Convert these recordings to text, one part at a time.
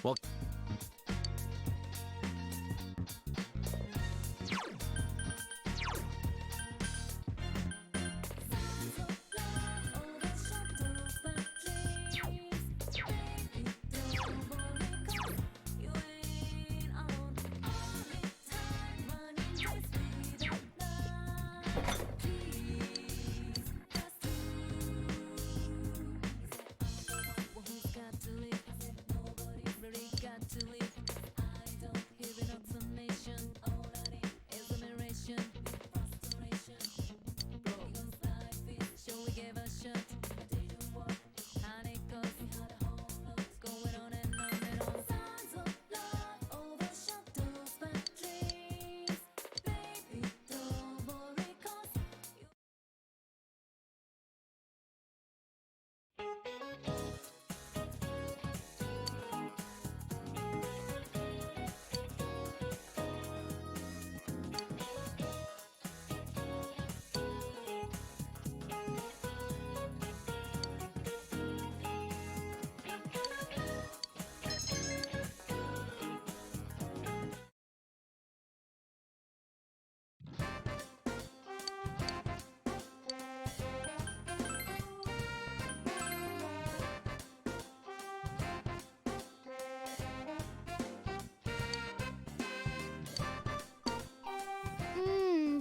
Well,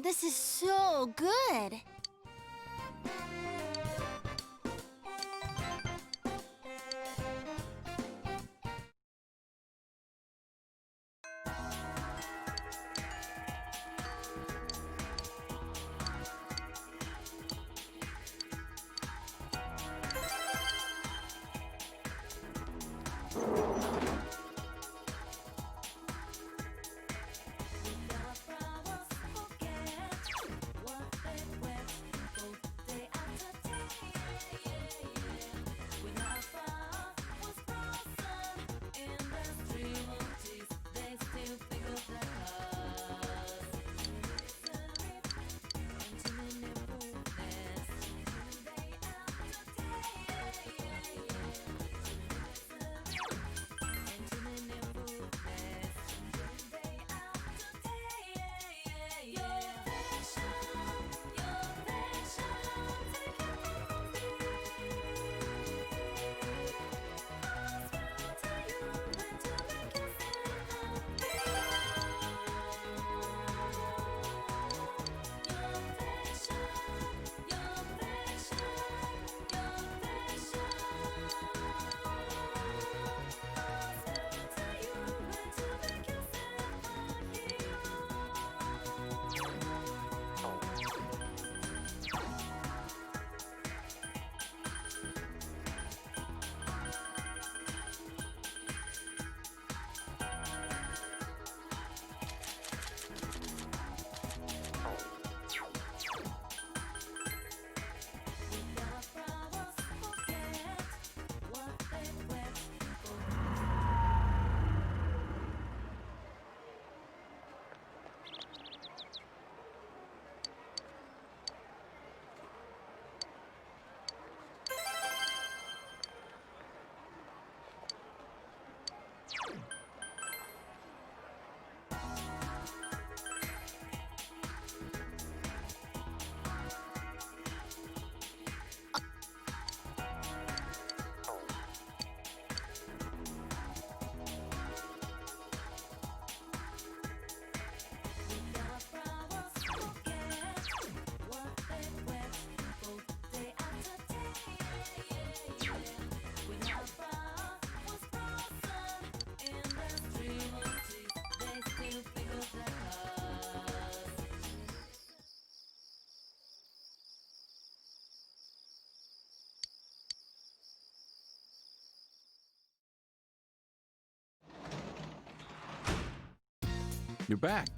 This is so good. you're back.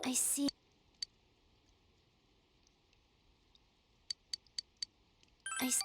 I see. I s-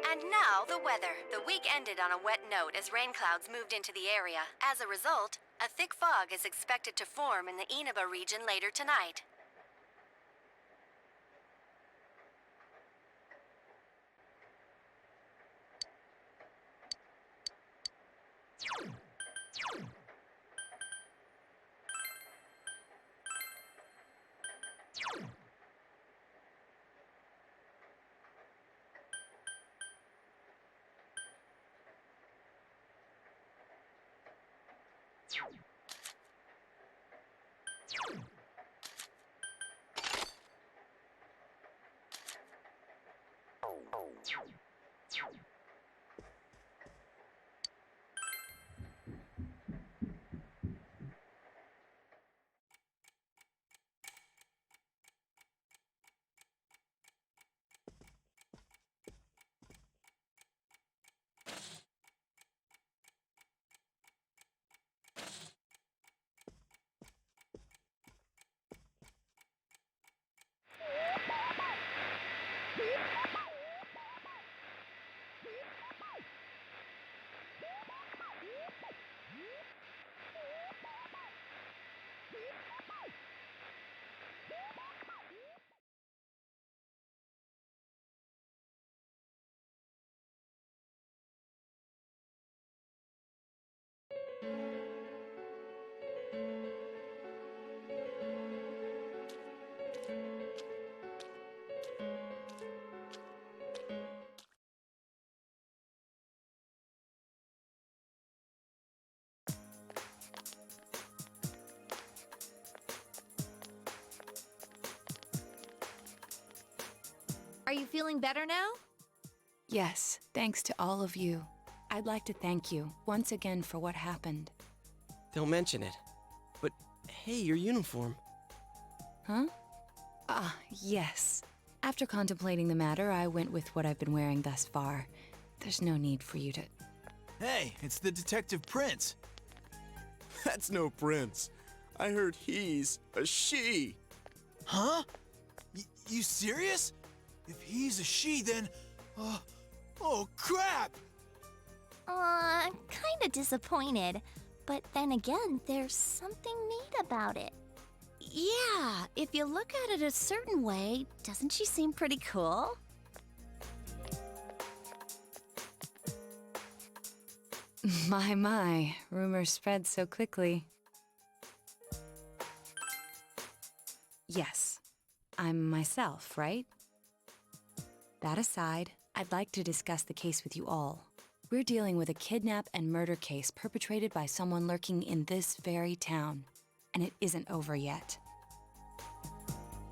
And now, the weather. The week ended on a wet note as rain clouds moved into the area. As a result, a thick fog is expected to form in the Inaba region later tonight. Are you feeling better now? Yes, thanks to all of you. I'd like to thank you once again for what happened. Don't mention it. But hey, your uniform. Huh? Ah, yes. After contemplating the matter, I went with what I've been wearing thus far. There's no need for you to... Hey, it's the Detective Prince. That's no prince. I heard he's a she. Huh? You serious? If he's a she, then... oh, crap! Kinda disappointed. But then again, there's something neat about it. Yeah, if you look at it a certain way, doesn't she seem pretty cool? My, rumors spread so quickly. Yes, I'm myself, right? That aside, I'd like to discuss the case with you all. We're dealing with a kidnap and murder case perpetrated by someone lurking in this very town, and it isn't over yet.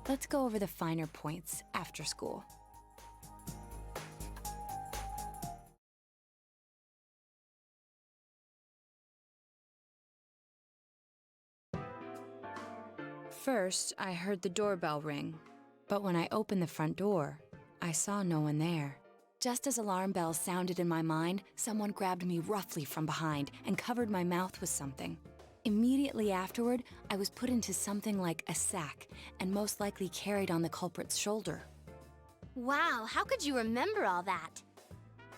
Let's go over the finer points after school. First, I heard the doorbell ring, but when I opened the front door, I saw no one there. Just as alarm bells sounded in my mind, someone grabbed me roughly from behind and covered my mouth with something. Immediately afterward, I was put into something like a sack and most likely carried on the culprit's shoulder. Wow, how could you remember all that?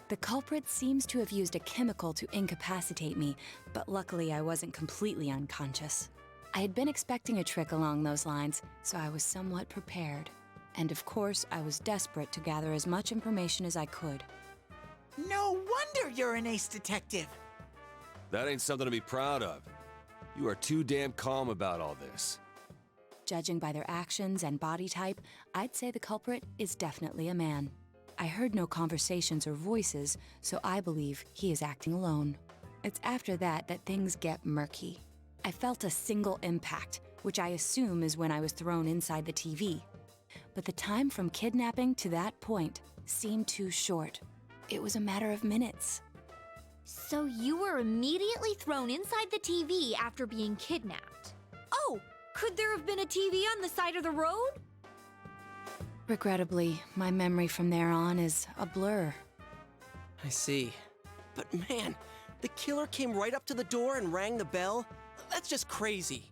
The culprit seems to have used a chemical to incapacitate me, but luckily I wasn't completely unconscious. I had been expecting a trick along those lines, so I was somewhat prepared. And of course, I was desperate to gather as much information as I could. No wonder you're an ace detective. That ain't something to be proud of. You are too damn calm about all this. Judging by their actions and body type, I'd say the culprit is definitely a man. I heard no conversations or voices, so I believe he is acting alone. It's after that that things get murky. I felt a single impact, which I assume is when I was thrown inside the TV. But the time from kidnapping to that point seemed too short. It was a matter of minutes. So you were immediately thrown inside the TV after being kidnapped. Oh, could there have been a TV on the side of the road? Regrettably, my memory from there on is a blur. I see. But man, the killer came right up to the door and rang the bell? That's just crazy.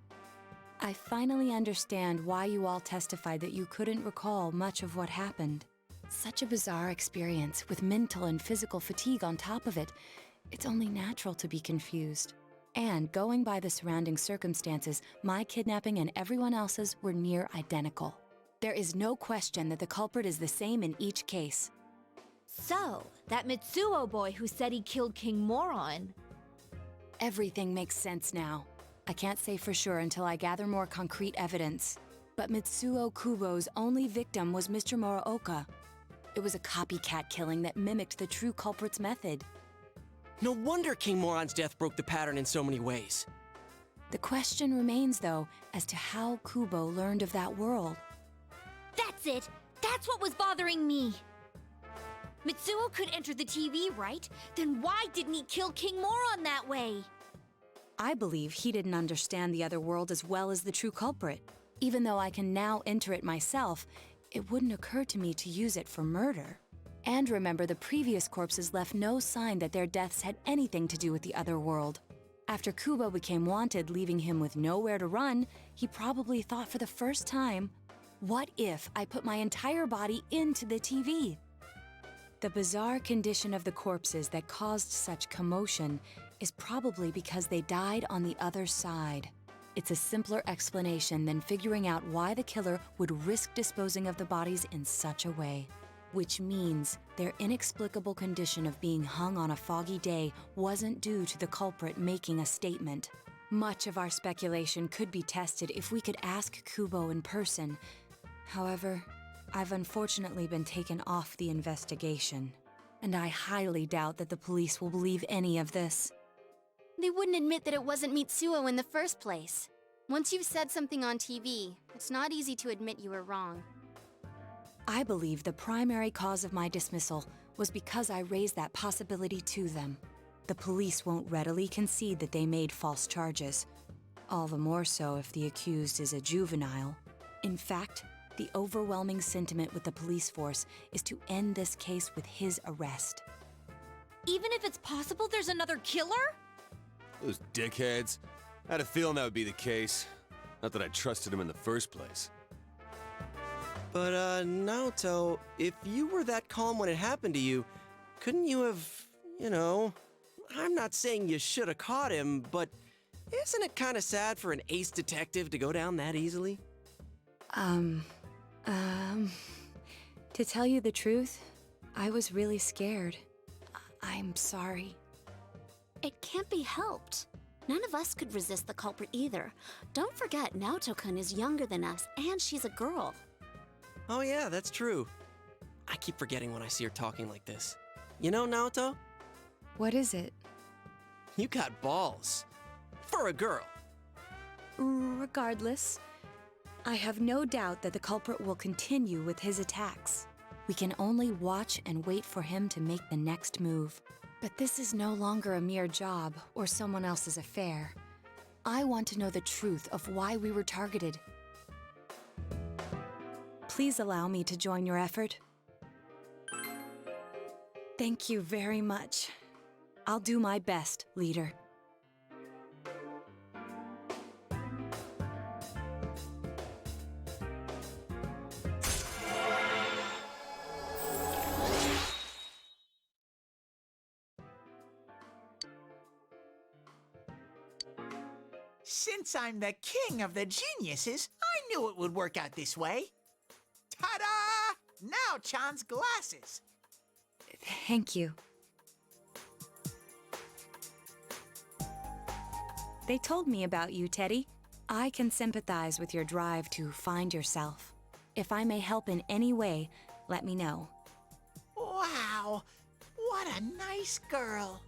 I finally understand why you all testified that you couldn't recall much of what happened. Such a bizarre experience, with mental and physical fatigue on top of it. It's only natural to be confused. And going by the surrounding circumstances, my kidnapping and everyone else's were near identical. There is no question that the culprit is the same in each case. So, that Mitsuo boy who said he killed King Moron. Everything makes sense now. I can't say for sure until I gather more concrete evidence. But Mitsuo Kubo's only victim was Mr. Muraoka. It was a copycat killing that mimicked the true culprit's method. No wonder King Moron's death broke the pattern in so many ways. The question remains, though, as to how Kubo learned of that world. That's it! That's what was bothering me! Mitsuo could enter the TV, right? Then why didn't he kill King Moron that way? I believe he didn't understand the other world as well as the true culprit. Even though I can now enter it myself, it wouldn't occur to me to use it for murder. And remember, the previous corpses left no sign that their deaths had anything to do with the other world. After Kubo became wanted, leaving him with nowhere to run, he probably thought for the first time, what if I put my entire body into the TV? The bizarre condition of the corpses that caused such commotion is probably because they died on the other side. It's a simpler explanation than figuring out why the killer would risk disposing of the bodies in such a way. Which means their inexplicable condition of being hung on a foggy day wasn't due to the culprit making a statement. Much of our speculation could be tested if we could ask Kubo in person. However, I've unfortunately been taken off the investigation, and I highly doubt that the police will believe any of this. They wouldn't admit that it wasn't Mitsuo in the first place. Once you've said something on TV, it's not easy to admit you were wrong. I believe the primary cause of my dismissal was because I raised that possibility to them. The police won't readily concede that they made false charges. All the more so if the accused is a juvenile. In fact, the overwhelming sentiment with the police force is to end this case with his arrest. Even if it's possible there's another killer? Those dickheads. I had a feeling that would be the case. Not that I trusted him in the first place. But, Naoto, if you were that calm when it happened to you, couldn't you have, I'm not saying you should have caught him, but isn't it kind of sad for an ace detective to go down that easily? To tell you the truth, I was really scared. I'm sorry. It can't be helped. None of us could resist the culprit either. Don't forget, Naoto-kun is younger than us, and she's a girl. Oh yeah, that's true. I keep forgetting when I see her talking like this. You know, Naoto, What is it? you got balls. For a girl. Regardless, I have no doubt that the culprit will continue with his attacks. We can only watch and wait for him to make the next move. But this is no longer a mere job or someone else's affair. I want to know the truth of why we were targeted. Please allow me to join your effort. Thank you very much. I'll do my best, leader. Since I'm the king of the geniuses, I knew it would work out this way. Ta-da! Now Chan's glasses. Thank you. They told me about you, Teddy. I can sympathize with your drive to find yourself. If I may help in any way, let me know. Wow, what a nice girl.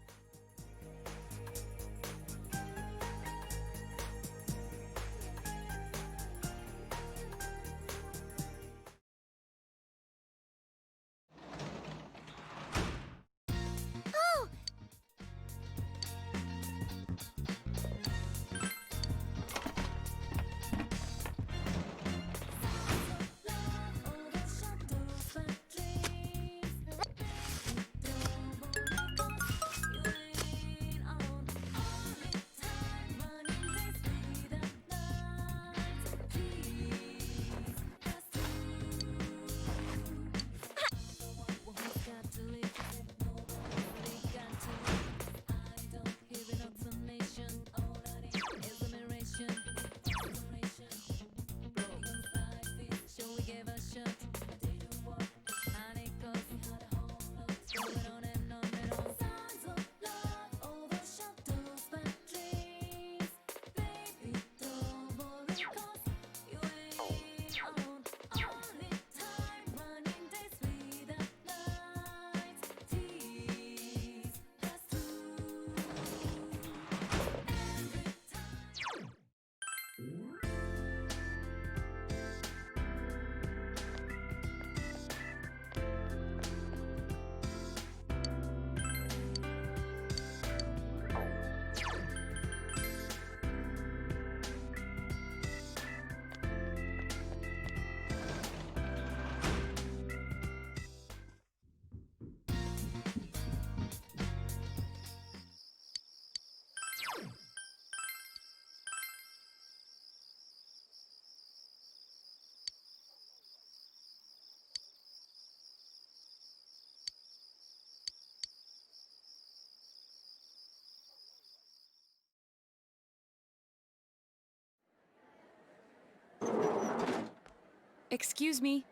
Excuse me.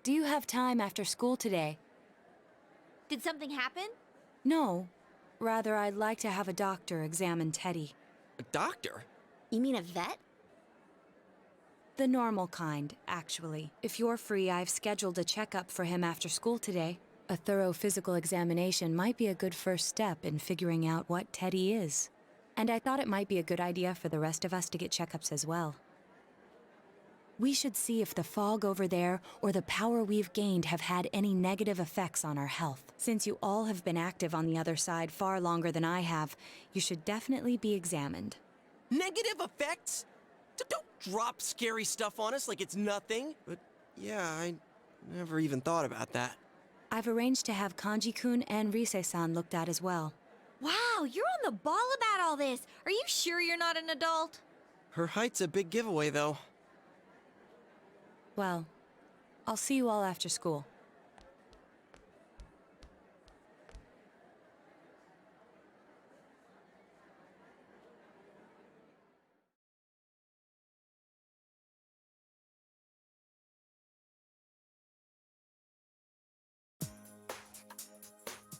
Do you have time after school today? Did something happen? No. Rather, I'd like to have a doctor examine Teddy. A doctor? You mean a vet? The normal kind, actually. If you're free, I've scheduled a checkup for him after school today. A thorough physical examination might be a good first step in figuring out what Teddy is. And I thought it might be a good idea for the rest of us to get checkups as well. We should see if the fog over there or the power we've gained have had any negative effects on our health. Since you all have been active on the other side far longer than I have, you should definitely be examined. Negative effects? Don't drop scary stuff on us like it's nothing. But yeah, I never even thought about that. I've arranged to have Kanji-kun and Rise-san looked at as well. Wow, you're on the ball about all this. Are you sure you're not an adult? Her height's a big giveaway, though. Well, I'll see you all after school.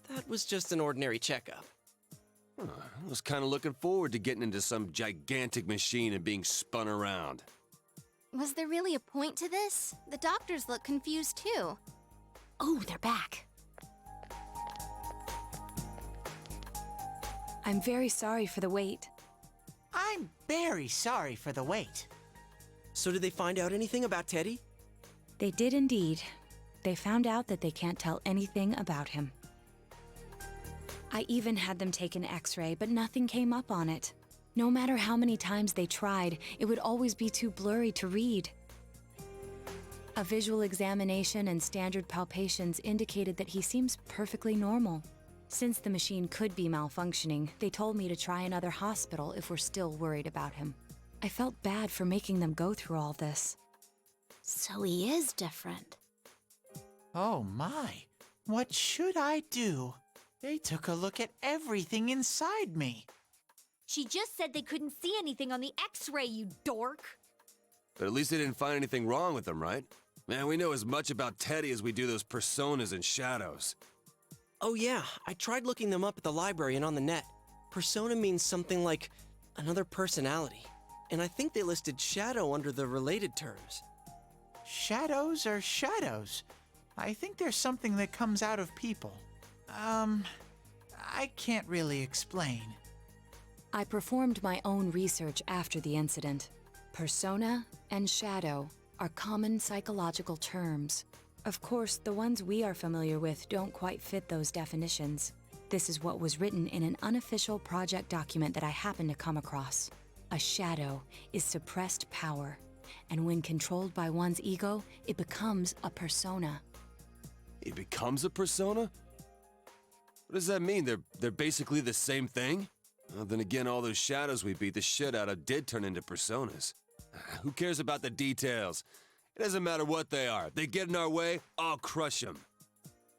That was just an ordinary checkup. I was kind of looking forward to getting into some gigantic machine and being spun around. Was there really a point to this? The doctors look confused too. Oh, they're back. I'm very sorry for the wait. I'm very sorry for the wait. So did they find out anything about Teddy? They did indeed. They found out that they can't tell anything about him. I even had them take an X-ray, but nothing came up on it. No matter how many times they tried, it would always be too blurry to read. A visual examination and standard palpations indicated that he seems perfectly normal. Since the machine could be malfunctioning, they told me to try another hospital if we're still worried about him. I felt bad for making them go through all this. So he is different. Oh my, what should I do? They took a look at everything inside me. She just said they couldn't see anything on the X-ray, you dork. But at least they didn't find anything wrong with them, right? Man, we know as much about Teddy as we do those personas and shadows. Oh yeah, I tried looking them up at the library and on the net. Persona means something like another personality. And I think they listed shadow under the related terms. Shadows are shadows. I think there's something that comes out of people. I can't really explain. I performed my own research after the incident. Persona and shadow are common psychological terms. Of course, the ones we are familiar with don't quite fit those definitions. This is what was written in an unofficial project document that I happened to come across. A shadow is suppressed power, and when controlled by one's ego, it becomes a persona. It becomes a persona? What does that mean? They're basically the same thing? Well, then again, all those shadows we beat the shit out of did turn into personas. Who cares about the details? It doesn't matter what they are. They get in our way, I'll crush them.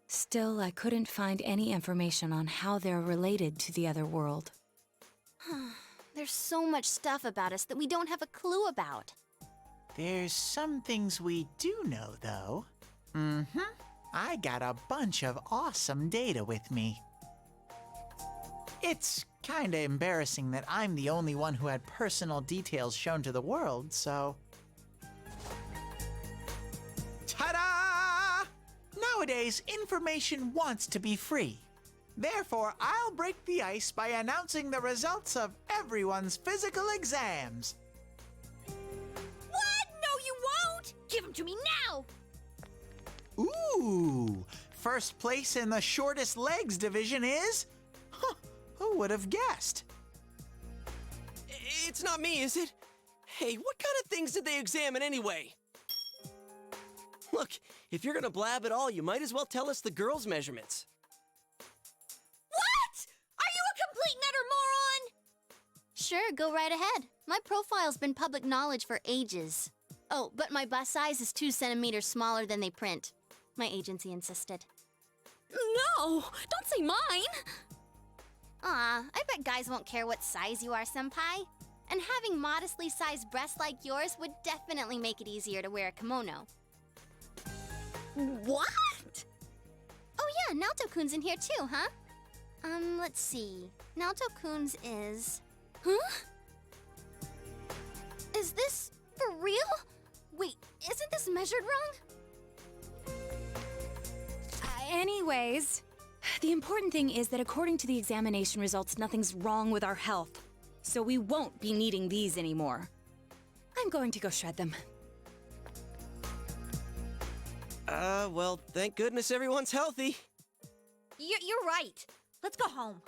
Still, I couldn't find any information on how they're related to the other world. There's so much stuff about us that we don't have a clue about. There's some things we do know, though. I got a bunch of awesome data with me. It's kinda embarrassing that I'm the only one who had personal details shown to the world, so... Ta-da! Nowadays, information wants to be free. Therefore, I'll break the ice by announcing the results of everyone's physical exams. What? No, you won't! Give them to me now! Ooh! First place in the shortest legs division is... Huh, who would have guessed? It's not me, is it? Hey, what kind of things did they examine anyway? Look, if you're gonna blab at all, you might as well tell us the girls' measurements. What? Are you a complete and utter moron? Sure, go right ahead. My profile's been public knowledge for ages. Oh, but my bust size is 2 centimeters smaller than they print. My agency insisted. No! Don't say mine! Aw, I bet guys won't care what size you are, senpai. And having modestly sized breasts like yours would definitely make it easier to wear a kimono. What? Oh yeah, Naoto-kun's in here too, huh? Let's see. Naoto-kun's is... Huh? Is this for real? Wait, isn't this measured wrong? Anyways, the important thing is that according to the examination results, nothing's wrong with our health. So we won't be needing these anymore. I'm going to go shred them. Well, thank goodness everyone's healthy. You're right. Let's go home.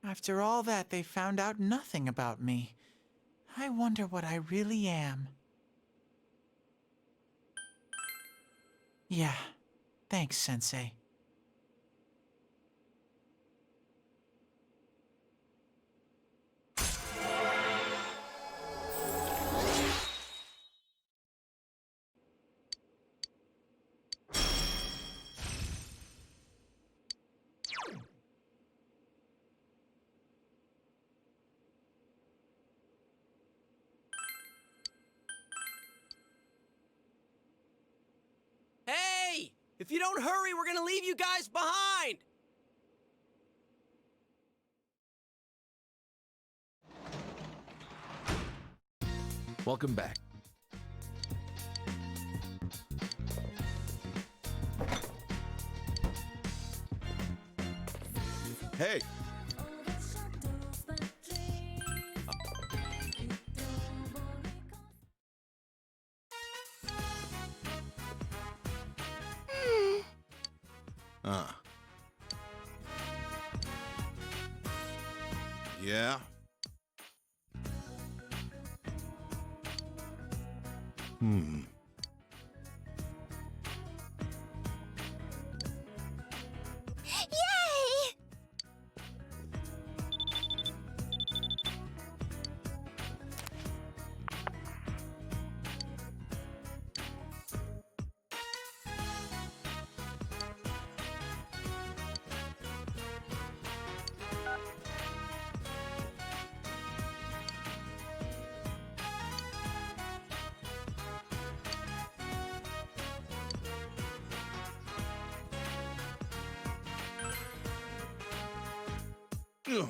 After all that, they found out nothing about me. I wonder what I really am. Yeah, thanks, Sensei. Hey! If you don't hurry, we're gonna leave you guys behind! Welcome back. Hey, yeah? Yay! Ugh.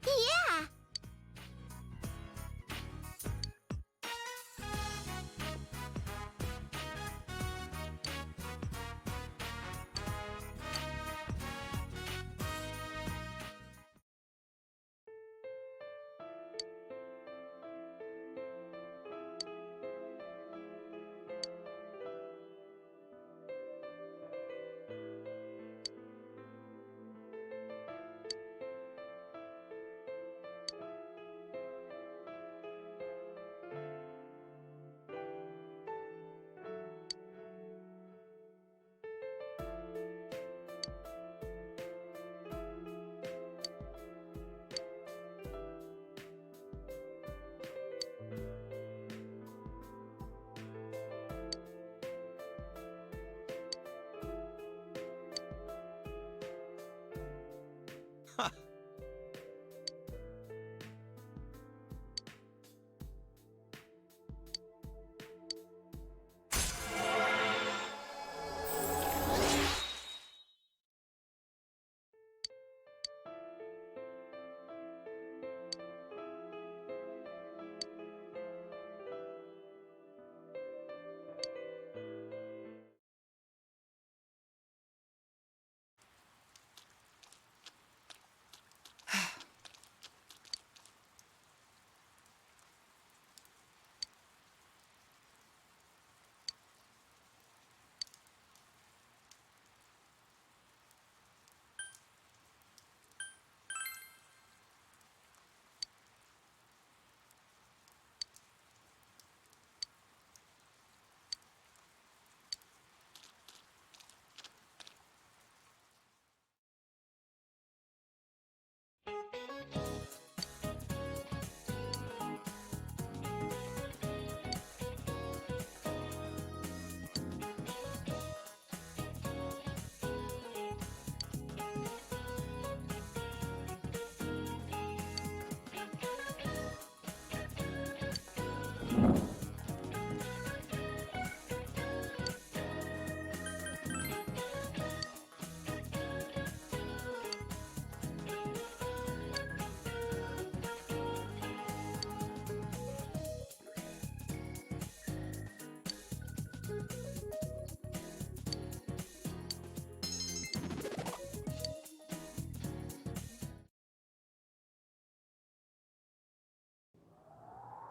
Yeah!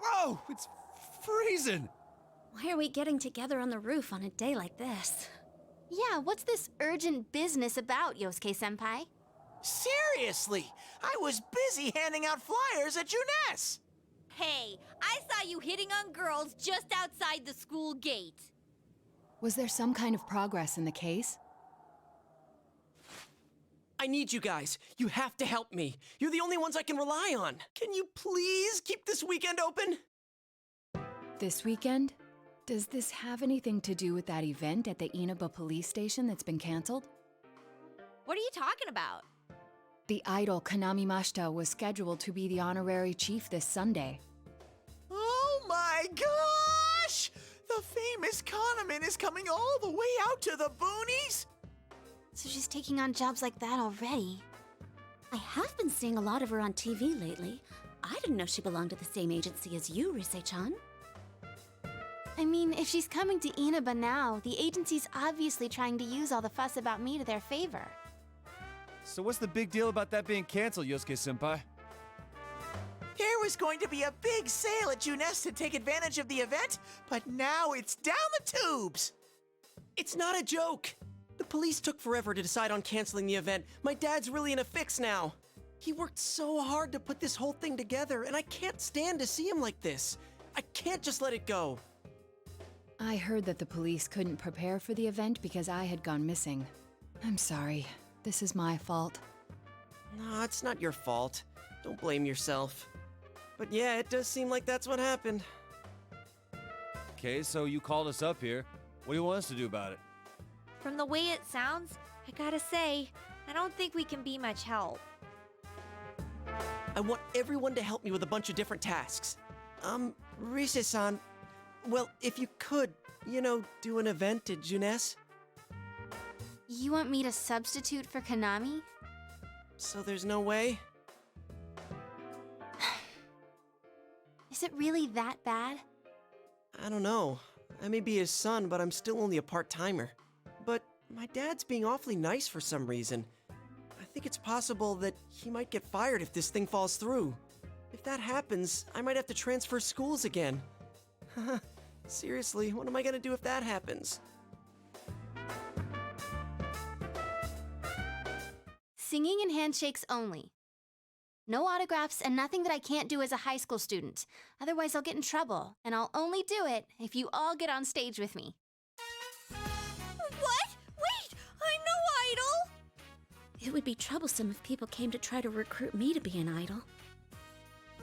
Whoa! It's freezing! Why are we getting together on the roof on a day like this? Yeah, what's this urgent business about, Yosuke-senpai? Seriously, I was busy handing out flyers at Juness. Hey, I saw you hitting on girls just outside the school gate. Was there some kind of progress in the case? I need you guys. You have to help me. You're the only ones I can rely on. Can you please keep this weekend open? This weekend? Does this have anything to do with that event at the Inaba police station that's been canceled? What are you talking about? The idol Kanami Mashita was scheduled to be the honorary chief this Sunday. Oh my gosh! The famous Kahneman is coming all the way out to the boonies? So she's taking on jobs like that already. I have been seeing a lot of her on TV lately. I didn't know she belonged to the same agency as you, Rise-chan. I mean, if she's coming to Inaba now, the agency's obviously trying to use all the fuss about me to their favor. So what's the big deal about that being canceled, Yosuke-senpai? There was going to be a big sale at Juness to take advantage of the event, but now it's down the tubes! It's not a joke. The police took forever to decide on canceling the event. My dad's really in a fix now. He worked so hard to put this whole thing together, and I can't stand to see him like this. I can't just let it go. I heard that the police couldn't prepare for the event because I had gone missing. I'm sorry. This is my fault. No, it's not your fault. Don't blame yourself. But yeah, it does seem like that's what happened. Okay, so you called us up here. What do you want us to do about it? From the way it sounds, I gotta say, I don't think we can be much help. I want everyone to help me with a bunch of different tasks. Rise-san, well, if you could, do an event at Junes. You want me to substitute for Konami? So there's no way? Is it really that bad? I don't know. I may be his son, but I'm still only a part-timer. But my dad's being awfully nice for some reason. I think it's possible that he might get fired if this thing falls through. If that happens, I might have to transfer schools again. Seriously, what am I gonna do if that happens? Singing and handshakes only. No autographs and nothing that I can't do as a high school student. Otherwise, I'll get in trouble, and I'll only do it if you all get on stage with me. What? Wait! I'm no idol! It would be troublesome if people came to try to recruit me to be an idol.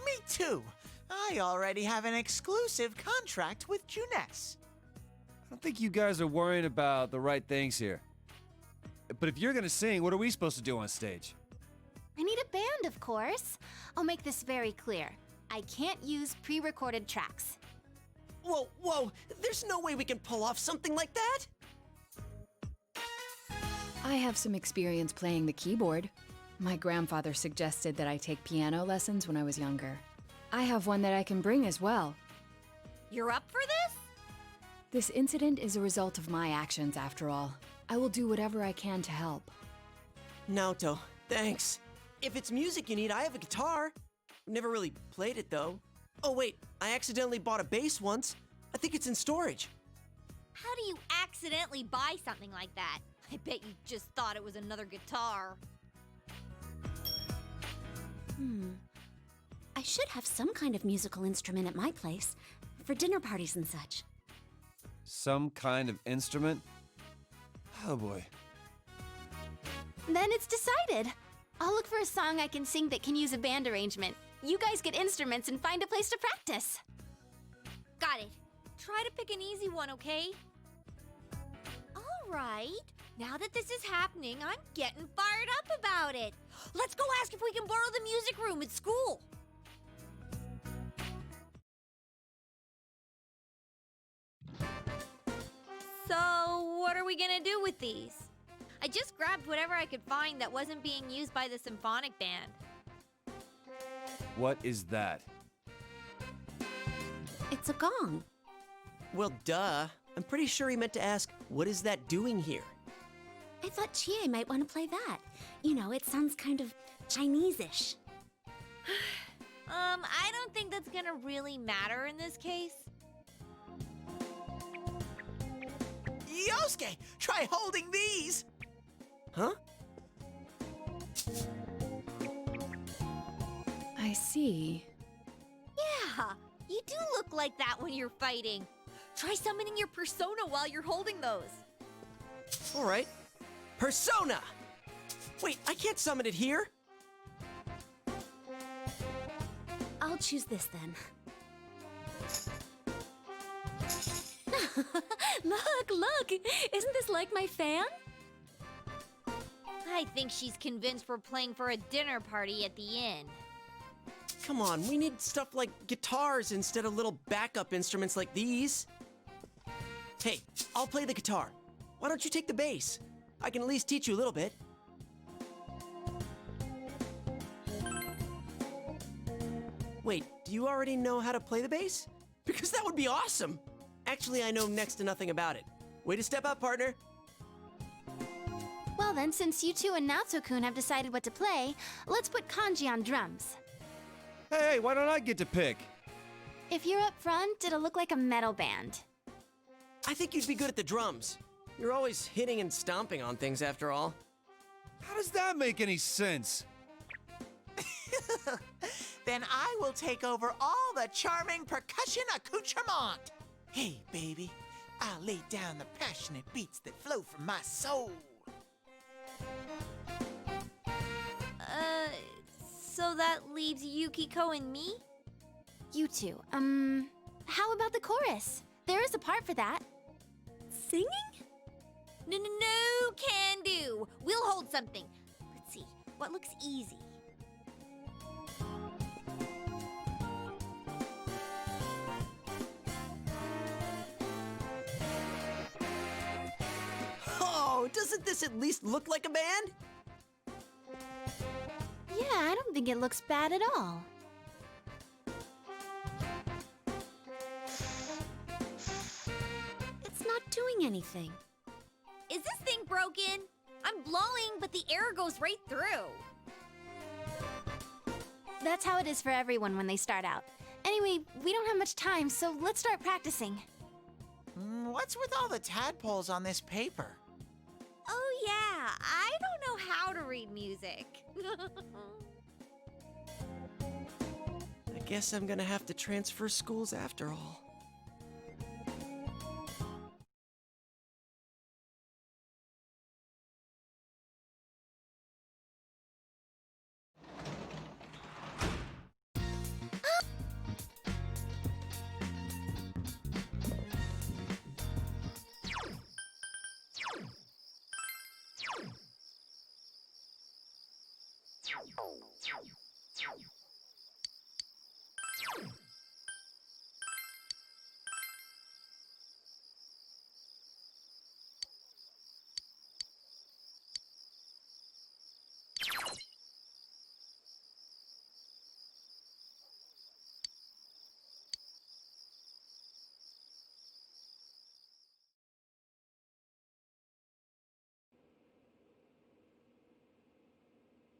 Me too. I already have an exclusive contract with Junes. I don't think you guys are worrying about the right things here. But if you're gonna sing, what are we supposed to do on stage? I need a band, of course. I'll make this very clear. I can't use pre-recorded tracks. Whoa, there's no way we can pull off something like that! I have some experience playing the keyboard. My grandfather suggested that I take piano lessons when I was younger. I have one that I can bring as well. You're up for this? This incident is a result of my actions, after all. I will do whatever I can to help. Naoto, thanks. If it's music you need, I have a guitar. Never really played it, though. Oh, wait, I accidentally bought a bass once. I think it's in storage. How do you accidentally buy something like that? I bet you just thought it was another guitar. I should have some kind of musical instrument at my place, for dinner parties and such. Some kind of instrument? Oh boy. Then it's decided. I'll look for a song I can sing that can use a band arrangement. You guys get instruments and find a place to practice. Got it. Try to pick an easy one, okay? All right. Now that this is happening, I'm getting fired up about it. Let's go ask if we can borrow the music room at school. So, what are we gonna do with these? I just grabbed whatever I could find that wasn't being used by the symphonic band. What is that? It's a gong. Well, duh. I'm pretty sure he meant to ask, what is that doing here? I thought Chie might want to play that. It sounds kind of Chinese-ish. I don't think that's gonna really matter in this case. Yosuke, try holding these! Huh? I see. Yeah, you do look like that when you're fighting. Try summoning your persona while you're holding those. All right. Persona! Wait, I can't summon it here. I'll choose this then. Look! Isn't this like my fan? I think she's convinced we're playing for a dinner party at the inn. Come on, we need stuff like guitars instead of little backup instruments like these. Hey, I'll play the guitar. Why don't you take the bass? I can at least teach you a little bit. Wait, do you already know how to play the bass? Because that would be awesome! Actually, I know next to nothing about it. Way to step up, partner. Well then, since you two and Natsu-kun have decided what to play, let's put Kanji on drums. Hey, why don't I get to pick? If you're up front, it'll look like a metal band. I think you'd be good at the drums. You're always hitting and stomping on things after all. How does that make any sense? Then I will take over all the charming percussion accoutrement. Hey, baby, I'll lay down the passionate beats that flow from my soul. So that leaves Yukiko and me? You two, how about the chorus? There is a part for that. Singing? No, can do. We'll hold something. What looks easy? Oh, doesn't this at least look like a band? Yeah, I don't think it looks bad at all. It's not doing anything. Is this thing broken? I'm blowing, but the air goes right through. That's how it is for everyone when they start out. Anyway, we don't have much time, so let's start practicing. What's with all the tadpoles on this paper? Oh yeah, I don't know how to read music. I guess I'm gonna have to transfer schools after all.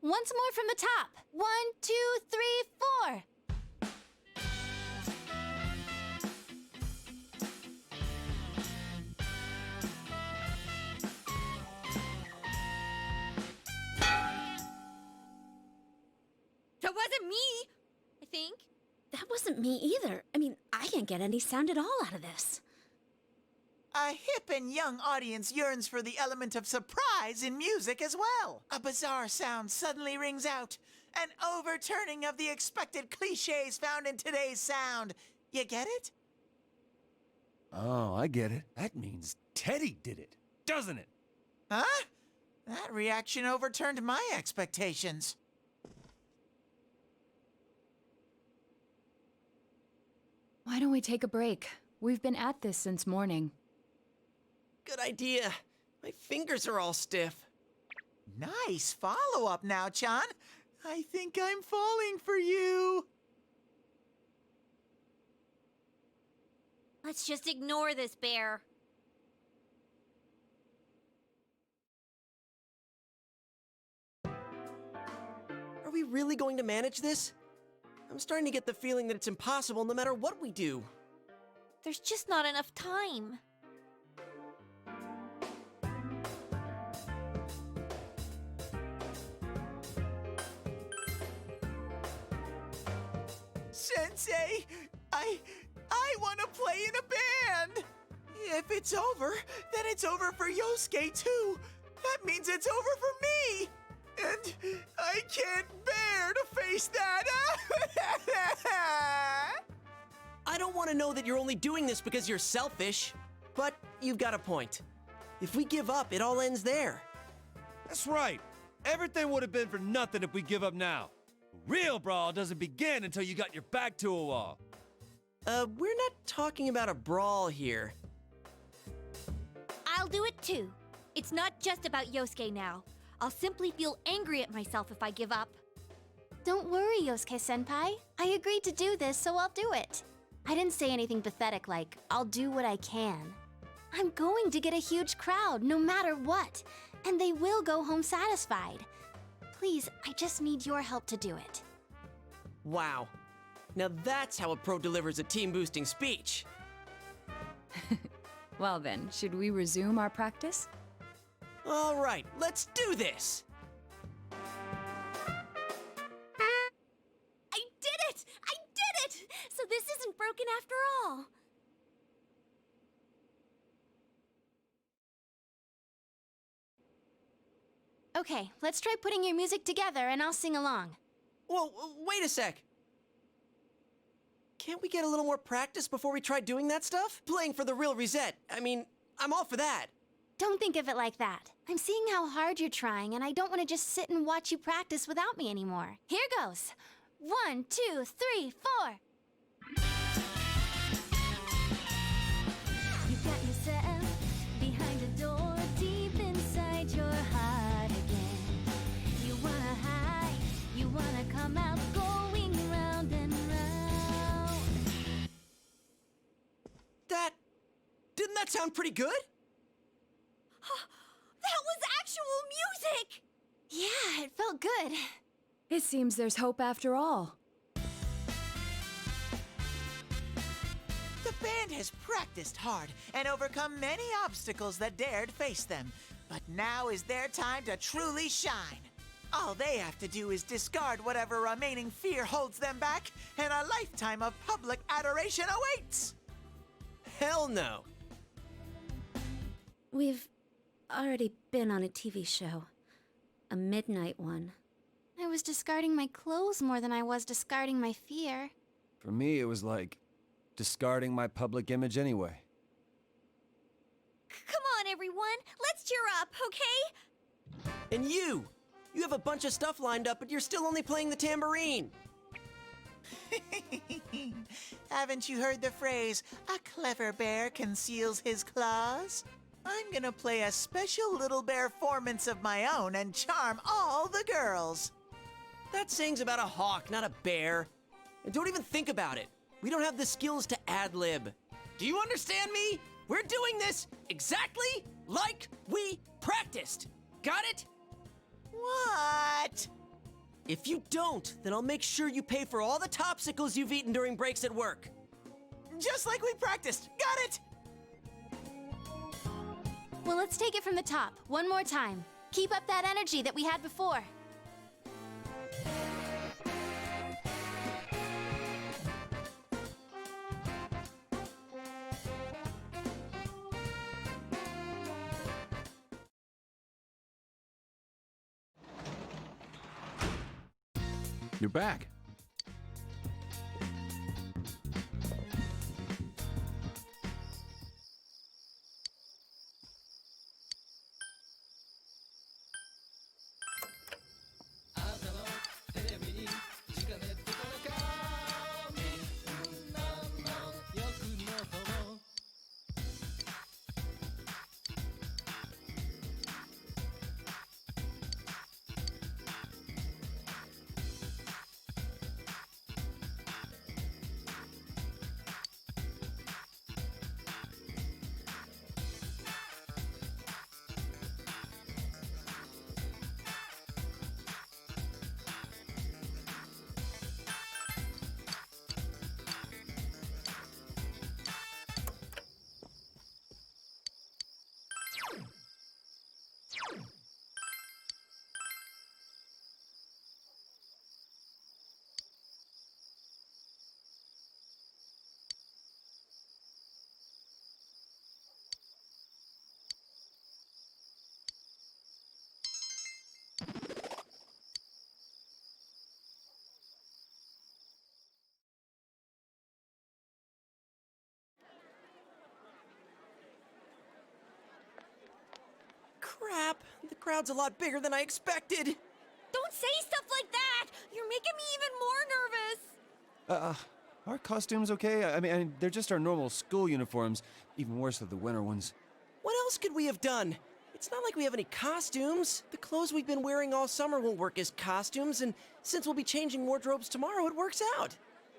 Once more from the top. 1, 2, 3, 4. That wasn't me, I think. That wasn't me either. I mean, I can't get any sound at all out of this. A hip and young audience yearns for the element of surprise in music as well. A bizarre sound suddenly rings out. An overturning of the expected cliches found in today's sound. You get it? Oh, I get it. That means Teddy did it, doesn't it? Huh? That reaction overturned my expectations. Why don't we take a break? We've been at this since morning. Good idea. My fingers are all stiff. Nice follow-up now, Chan. I think I'm falling for you. Let's just ignore this bear. Are we really going to manage this? I'm starting to get the feeling that it's impossible no matter what we do. There's just not enough time. Sensei, I want to play in a band. If it's over, then it's over for Yosuke too. That means it's over for me. And I can't bear to face that. I don't want to know that you're only doing this because you're selfish, but you've got a point. If we give up, it all ends there. That's right. Everything would have been for nothing if we give up now. Real brawl doesn't begin until you got your back to a wall. We're not talking about a brawl here. I'll do it too. It's not just about Yosuke now. I'll simply feel angry at myself if I give up. Don't worry, Yosuke-senpai. I agreed to do this, so I'll do it. I didn't say anything pathetic like, I'll do what I can. I'm going to get a huge crowd, no matter what, and they will go home satisfied. Please, I just need your help to do it. Wow. Now that's how a pro delivers a team-boosting speech. Well then, should we resume our practice? All right, let's do this! I did it! I did it! So this isn't broken after all. Okay, let's try putting your music together and I'll sing along. Whoa, wait a sec. Can't we get a little more practice before we try doing that stuff? Playing for the real Reset. I mean, I'm all for that. Don't think of it like that. I'm seeing how hard you're trying, and I don't want to just sit and watch you practice without me anymore. Here goes. 1, 2, 3, 4. You got yourself behind a door deep inside your heart again. You wanna hide, you wanna come out, going round and round. Didn't that sound pretty good? That was actual music! Yeah, it felt good. It seems there's hope after all. The band has practiced hard and overcome many obstacles that dared face them. But now is their time to truly shine. All they have to do is discard whatever remaining fear holds them back, and a lifetime of public adoration awaits! Hell no. We've already been on a TV show. A midnight one. I was discarding my clothes more than I was discarding my fear. For me, it was like discarding my public image anyway. Come on, everyone. Let's cheer up, okay? And you have a bunch of stuff lined up, but you're still only playing the tambourine. Haven't you heard the phrase, a clever bear conceals his claws? I'm gonna play a special little bear performance of my own and charm all the girls. That saying's about a hawk, not a bear. And don't even think about it. We don't have the skills to ad-lib. Do you understand me? We're doing this exactly like we practiced. Got it? What? If you don't, then I'll make sure you pay for all the topsicles you've eaten during breaks at work. Just like we practiced. Got it? Well, let's take it from the top, one more time. Keep up that energy that we had before. You're back. Crap, the crowd's a lot bigger than I expected. Don't say stuff like that! You're making me even more nervous! Are costumes okay? I mean, they're just our normal school uniforms. Even worse than the winter ones. What else could we have done? It's not like we have any costumes. The clothes we've been wearing all summer won't work as costumes, and since we'll be changing wardrobes tomorrow, it works out.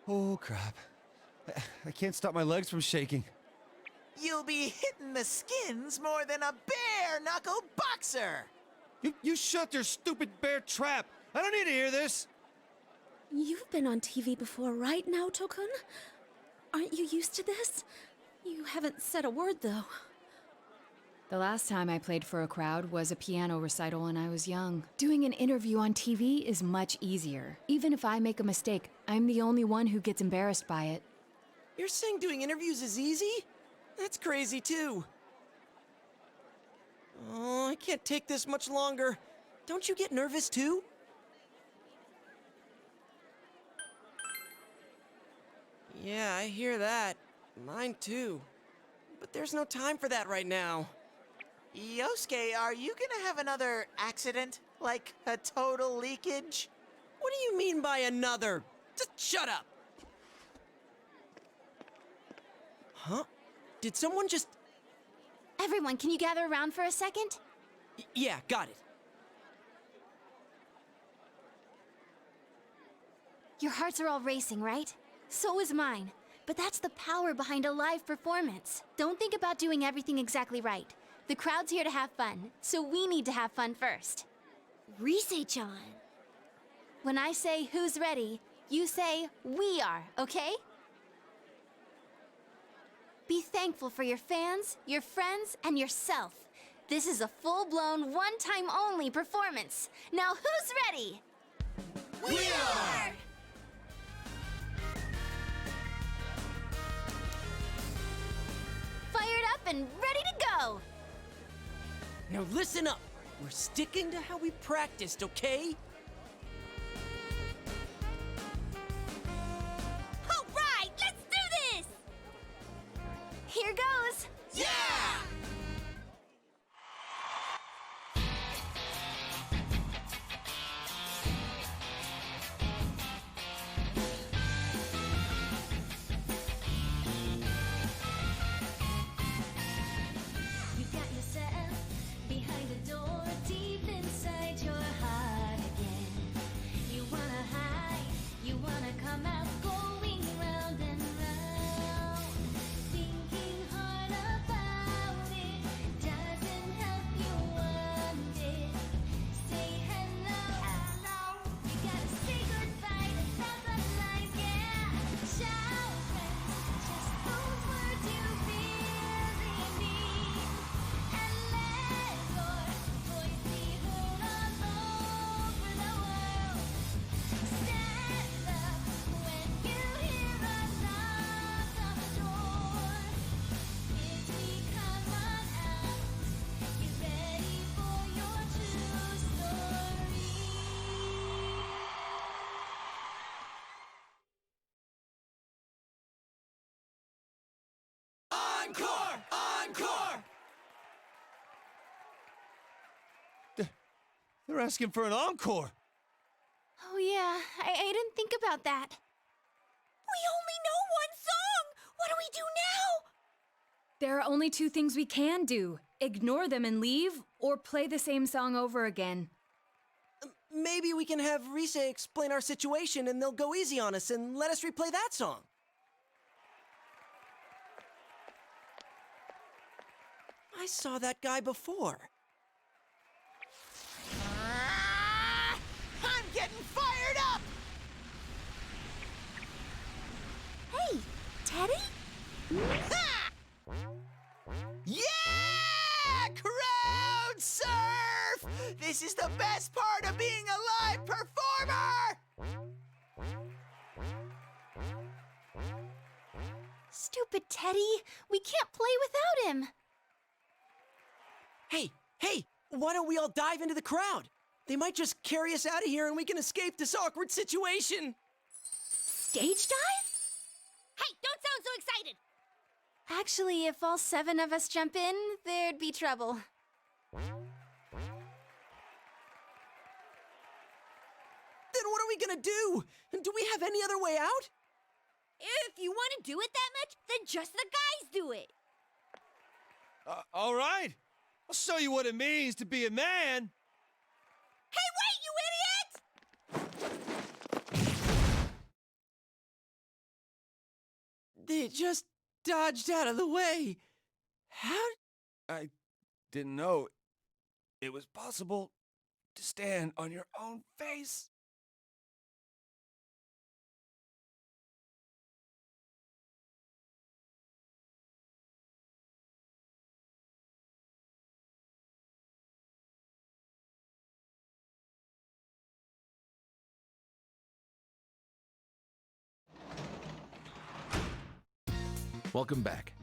Oh, crap. I can't stop my legs from shaking. You'll be hitting the skins more than a bare-knuckle boxer! You shut your stupid bear trap! I don't need to hear this! You've been on TV before, right, Naoto-kun? Aren't you used to this? You haven't said a word, though. The last time I played for a crowd was a piano recital when I was young. Doing an interview on TV is much easier. Even if I make a mistake, I'm the only one who gets embarrassed by it. You're saying doing interviews is easy? That's crazy, too. Oh, I can't take this much longer. Don't you get nervous, too? Yeah, I hear that. Mine, too. But there's no time for that right now. Yosuke, are you gonna have another accident? Like a total leakage? What do you mean by another? Just shut up! Huh? Did someone just... Everyone, can you gather around for a second? Yeah, got it. Your hearts are all racing, right? So is mine. But that's the power behind a live performance. Don't think about doing everything exactly right. The crowd's here to have fun, so we need to have fun first. Rise-chan. When I say who's ready, you say we are, okay? Be thankful for your fans, your friends, and yourself. This is a full-blown, one-time only performance. Now who's ready? We are! Fired up and ready to go! Now listen up. We're sticking to how we practiced, okay? All right, let's do this! Here goes! Yeah! You got yourself behind a door deep inside your heart again. You wanna hide, you wanna come out, going round and round. Thinking hard about it doesn't help you want it. Say hello, you gotta say goodbye to the lies, yeah. Shout friends, just those words you really mean. And let your voice be heard all over the world. Stand up when you hear a knock on the door. Kids, we come on out. Get ready for your true story. Encore! Encore! They're asking for an encore. Oh yeah, I didn't think about that. We only know one song! What do we do now? There are only two things we can do. Ignore them and leave, or play the same song over again. Maybe we can have Rise explain our situation and they'll go easy on us and let us replay that song. I saw that guy before. I'm getting fired up! Hey, Teddy? Ha! Yeah! Crowd surf! This is the best part of being a live performer! Stupid Teddy, we can't play without him. Hey, why don't we all dive into the crowd? They might just carry us out of here and we can escape this awkward situation. Stage dive? Hey, don't sound so excited! Actually, if all 7 of us jump in, there'd be trouble. Then what are we gonna do? Do we have any other way out? If you want to do it that much, then just the guys do it. All right. I'll show you what it means to be a man. Hey, wait, you idiot! They just dodged out of the way. How? I didn't know it was possible to stand on your own face. Welcome back.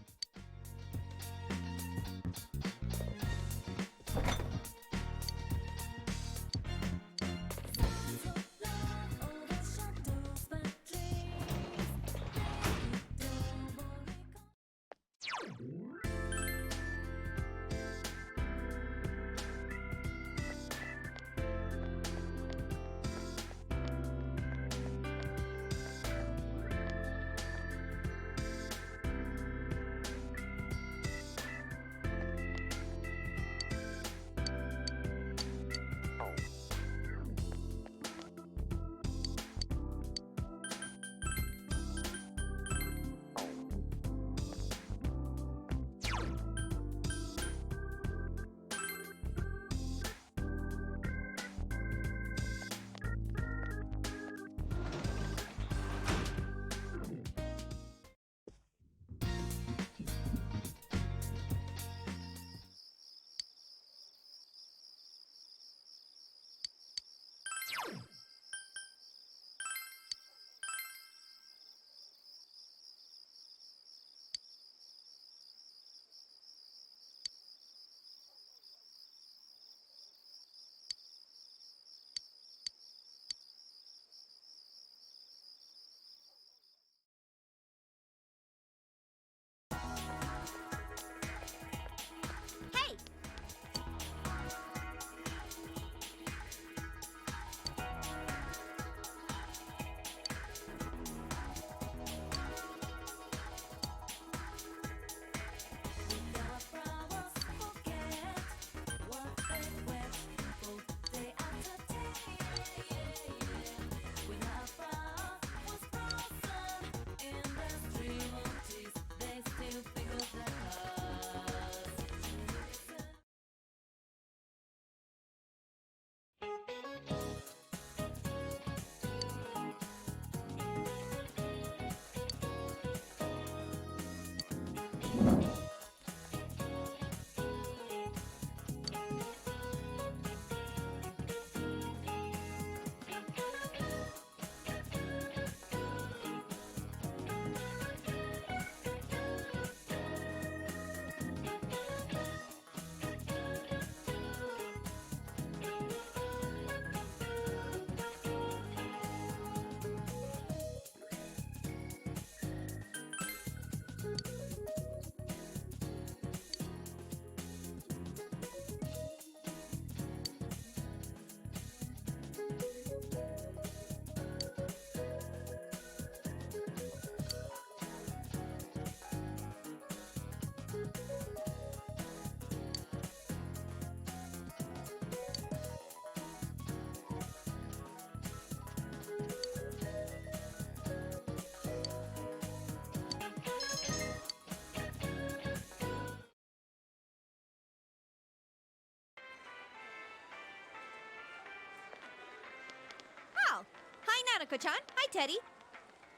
Nanako-chan. Hi, Teddy.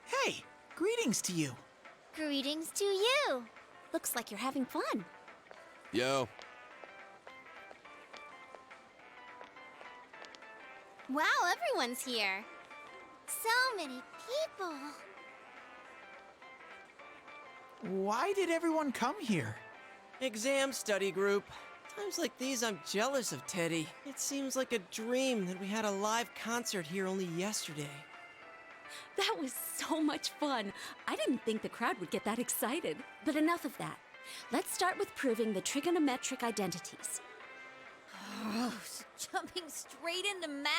Hey, greetings to you. Greetings to you. Looks like you're having fun. Yo, Wow, everyone's here. So many people. Why did everyone come here? Exam study group. Times like these, I'm jealous of Teddy. It seems like a dream that we had a live concert here only yesterday. That was so much fun. I didn't think the crowd would get that excited. But enough of that. Let's start with proving the trigonometric identities. Jumping straight into math?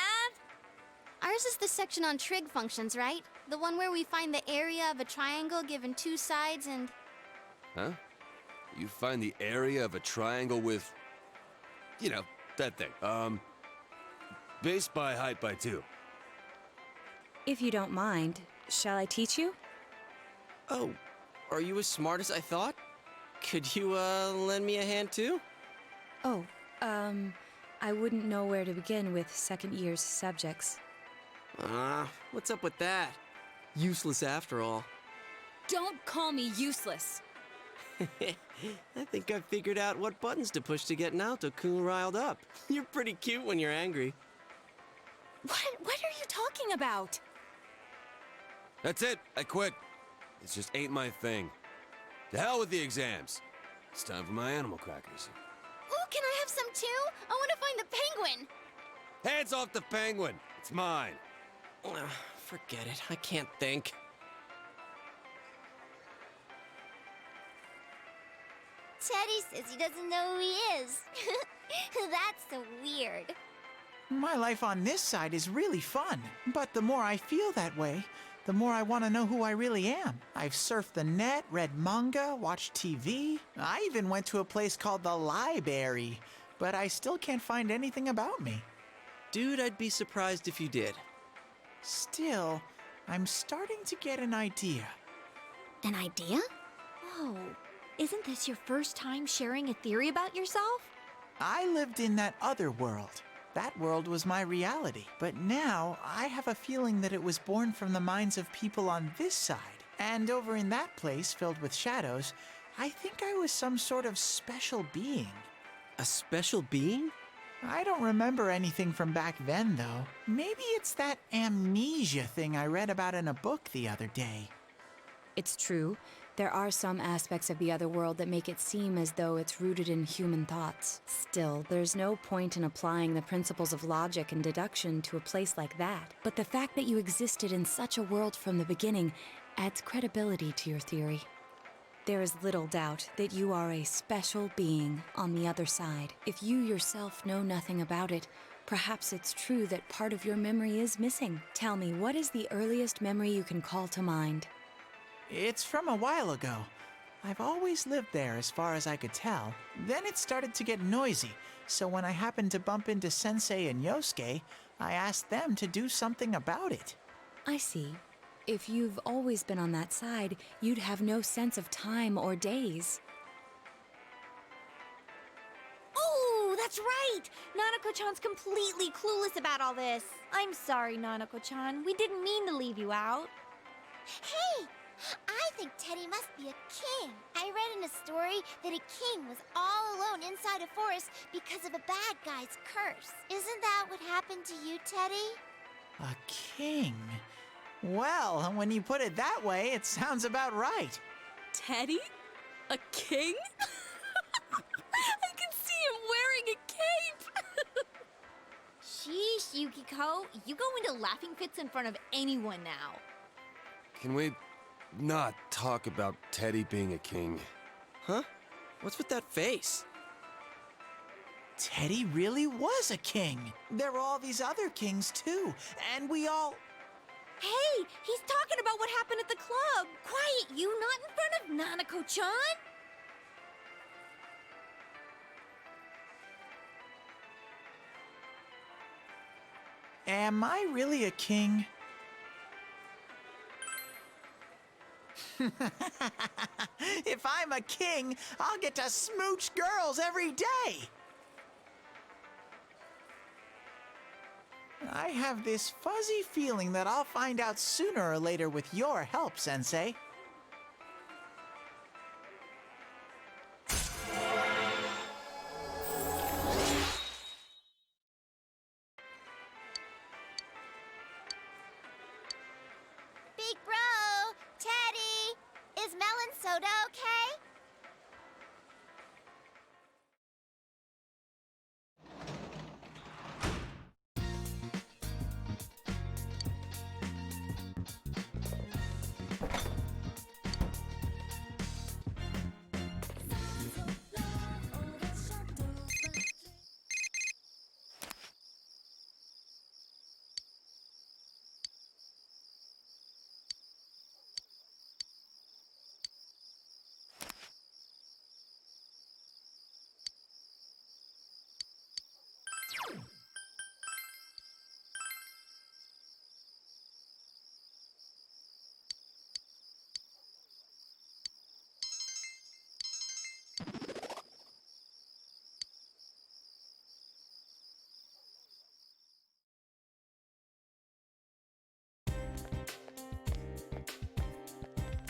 Ours is the section on trig functions, right? The one where we find the area of a triangle given two sides and... huh? You find the area of a triangle with, you know, that thing. Base by height by 2. If you don't mind, shall I teach you? Oh, are you as smart as I thought? Could you, lend me a hand too? Oh, I wouldn't know where to begin with second year's subjects. What's up with that? Useless after all. Don't call me useless. I think I figured out what buttons to push to get Naoto-kun riled up. You're pretty cute when you're angry. What are you talking about? That's it. I quit. This just ain't my thing. To hell with the exams. It's time for my animal crackers. Ooh, can I have some too? I want to find the penguin. Hands off the penguin. It's mine. Forget it. I can't think. Teddy says he doesn't know who he is. That's so weird. My life on this side is really fun, but the more I feel that way, the more I want to know who I really am. I've surfed the net, read manga, watched TV. I even went to a place called the Library, but I still can't find anything about me. Dude, I'd be surprised if you did. Still, I'm starting to get an idea. An idea? Whoa. Isn't this your first time sharing a theory about yourself? I lived in that other world. That world was my reality. But now, I have a feeling that it was born from the minds of people on this side. And over in that place, filled with shadows, I think I was some sort of special being. A special being? I don't remember anything from back then, though. Maybe it's that amnesia thing I read about in a book the other day. It's true. There are some aspects of the other world that make it seem as though it's rooted in human thoughts. Still, there's no point in applying the principles of logic and deduction to a place like that. But the fact that you existed in such a world from the beginning adds credibility to your theory. There is little doubt that you are a special being on the other side. If you yourself know nothing about it, perhaps it's true that part of your memory is missing. Tell me, what is the earliest memory you can call to mind? It's from a while ago. I've always lived there as far as I could tell. Then it started to get noisy, so when I happened to bump into Sensei and Yosuke, I asked them to do something about it. I see. If you've always been on that side, you'd have no sense of time or days. Oh, that's right! Nanako-chan's completely clueless about all this. I'm sorry, Nanako-chan. We didn't mean to leave you out. Hey! I think Teddy must be a king. I read in a story that a king was all alone inside a forest because of a bad guy's curse. Isn't that what happened to you, Teddy? A king? Well, when you put it that way, it sounds about right. Teddy? A king? I can see him wearing a cape! Sheesh, Yukiko. You go into laughing fits in front of anyone now. Can we not talk about Teddy being a king? Huh? What's with that face? Teddy really was a king. There were all these other kings, too, and we all... Hey, he's talking about what happened at the club. Quiet, you, not in front of Nanako-chan. Am I really a king? If I'm a king, I'll get to smooch girls every day. I have this fuzzy feeling that I'll find out sooner or later with your help, Sensei. Big bro, Teddy, is melon soda okay?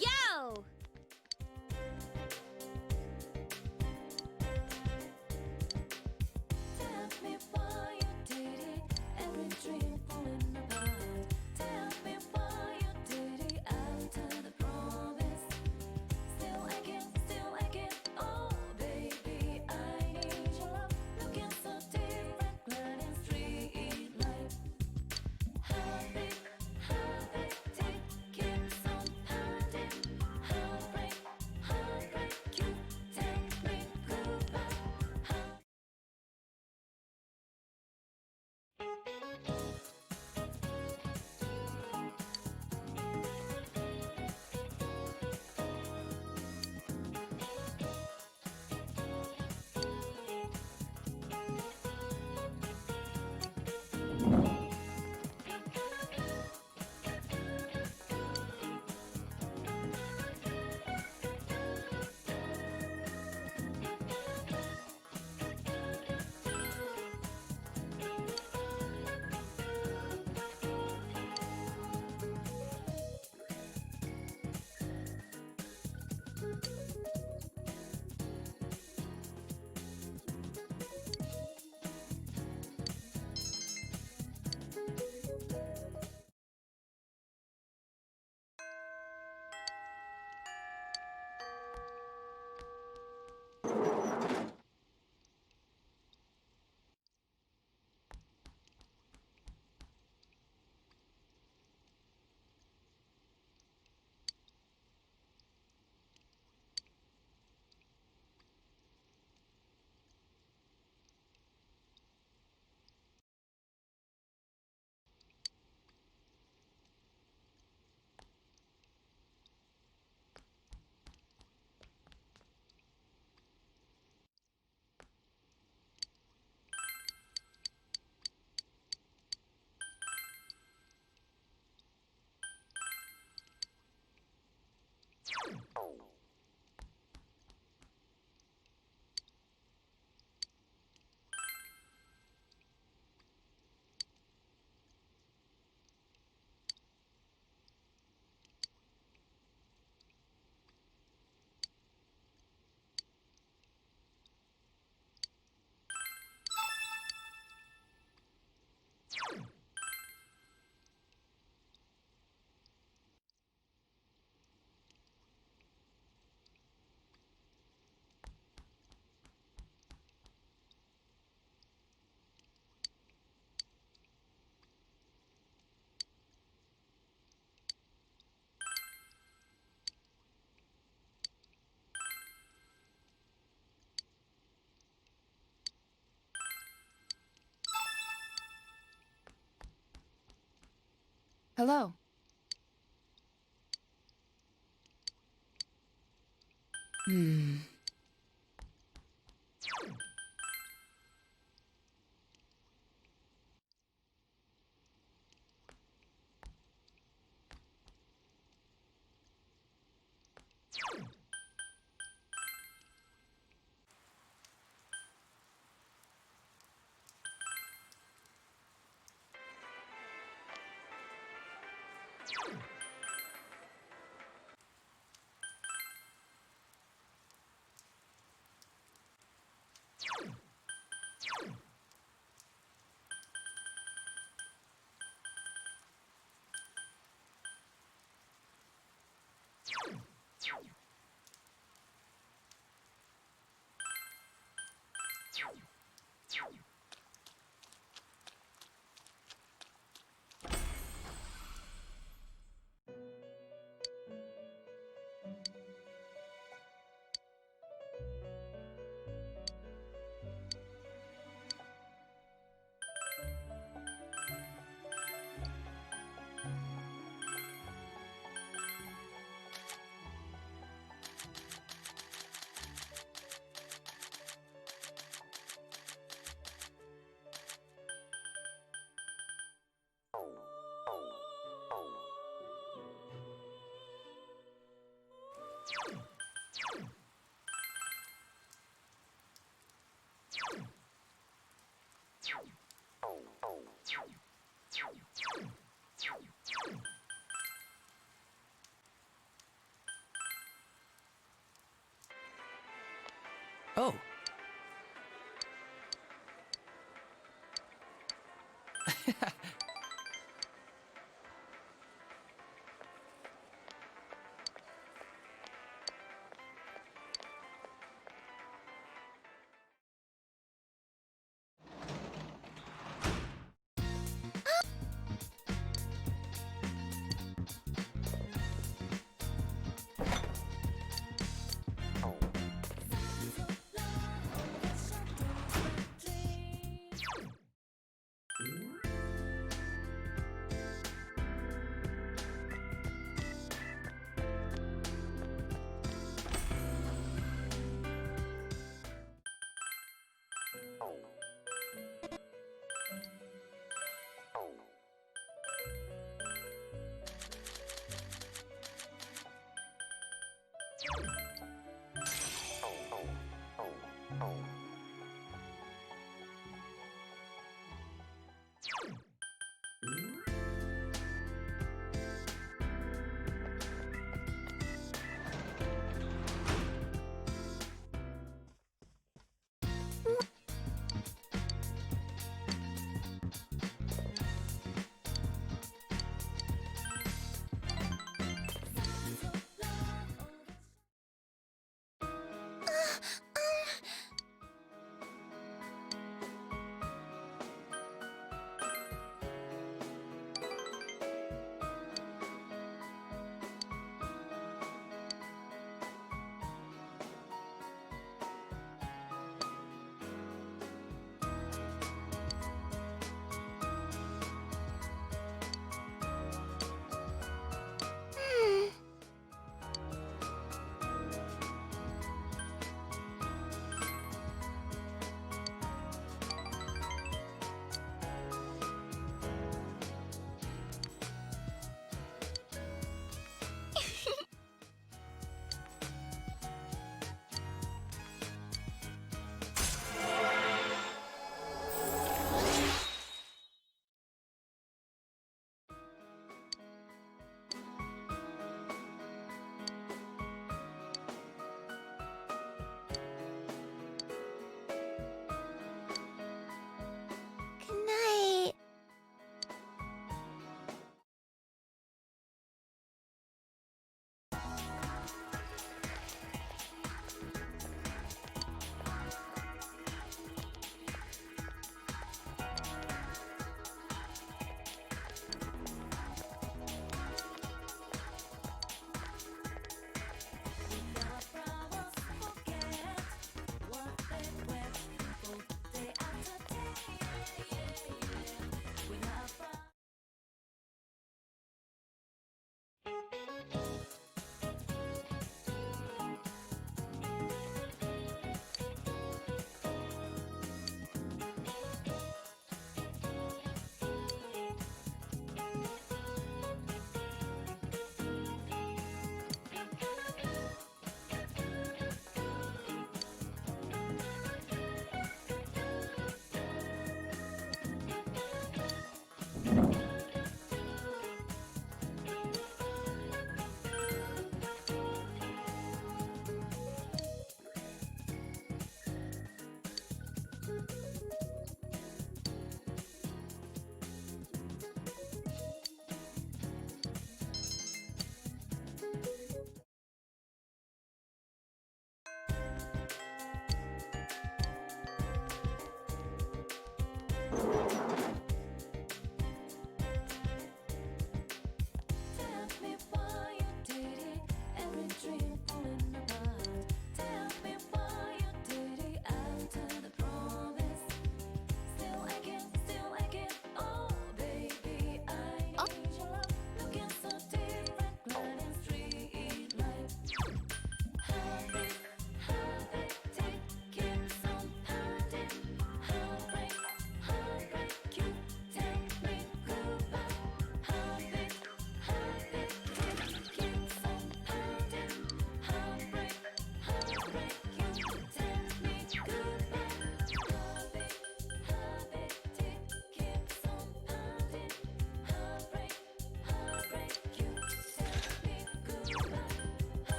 Yo! Hello. Oh.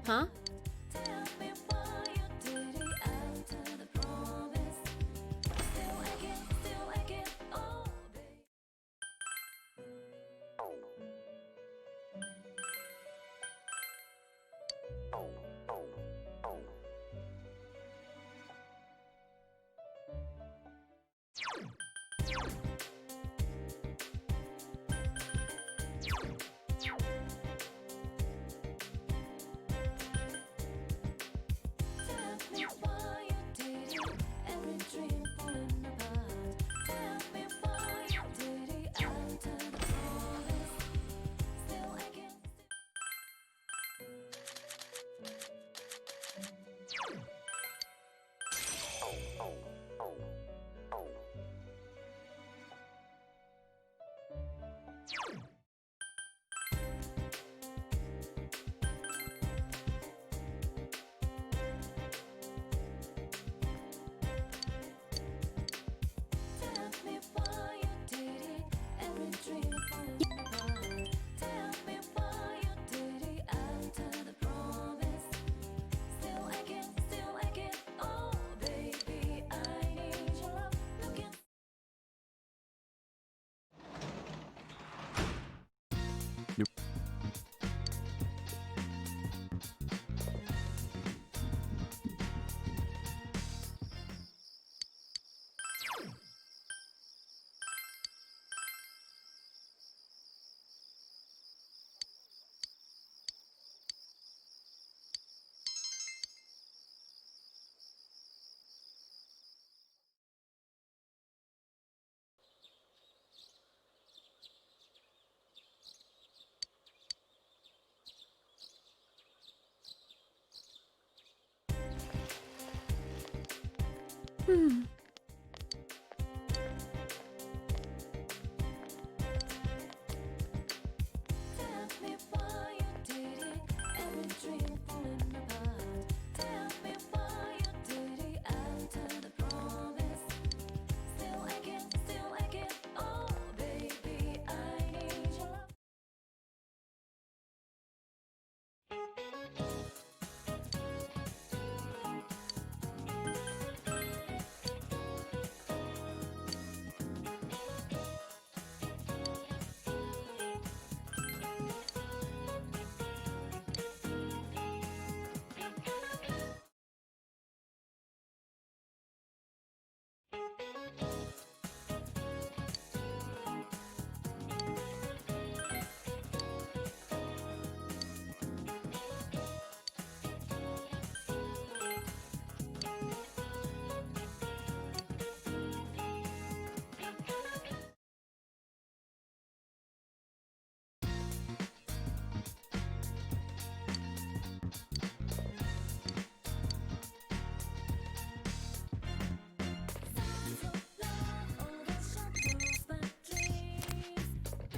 Huh?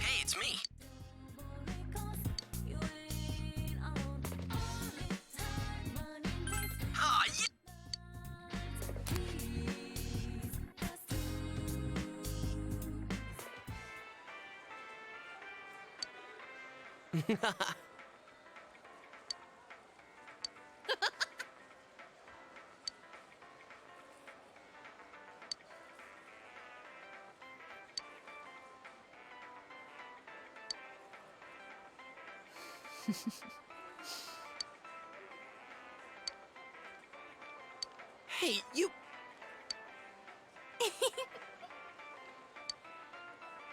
Hey, it's me. Ah, yeah. Hey, you...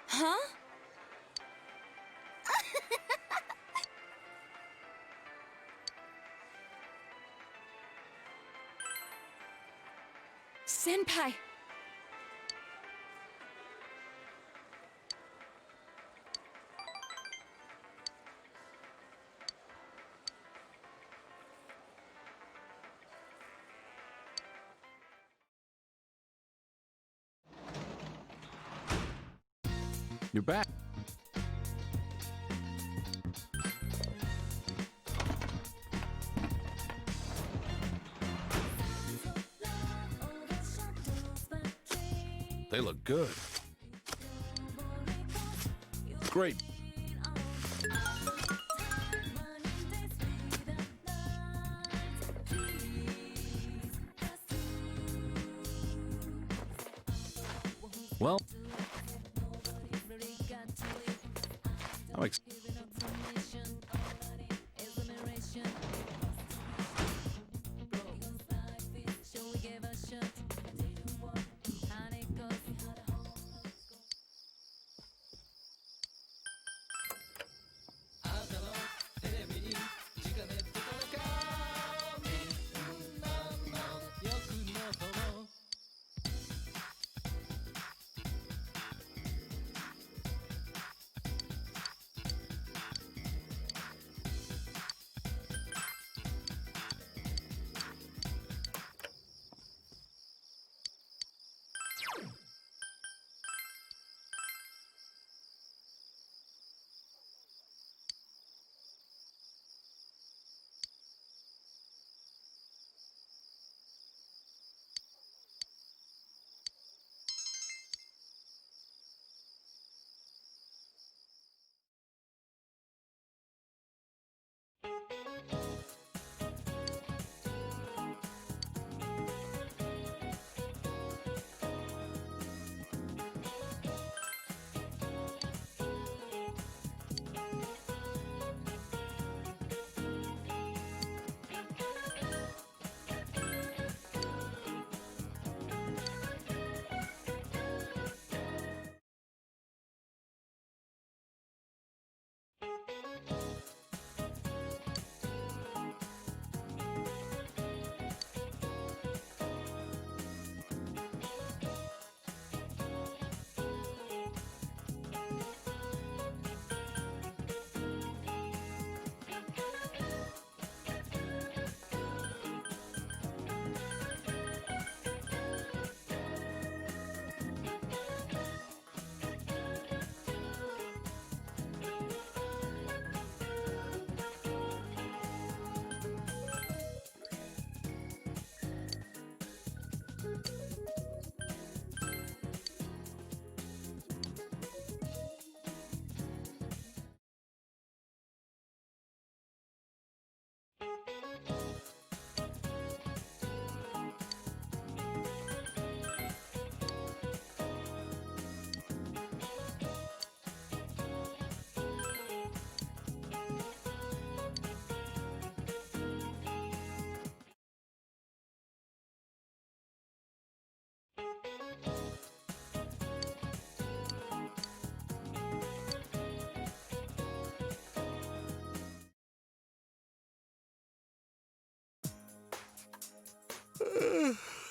Huh? Senpai! You're back. They look good. Great. Well, I'm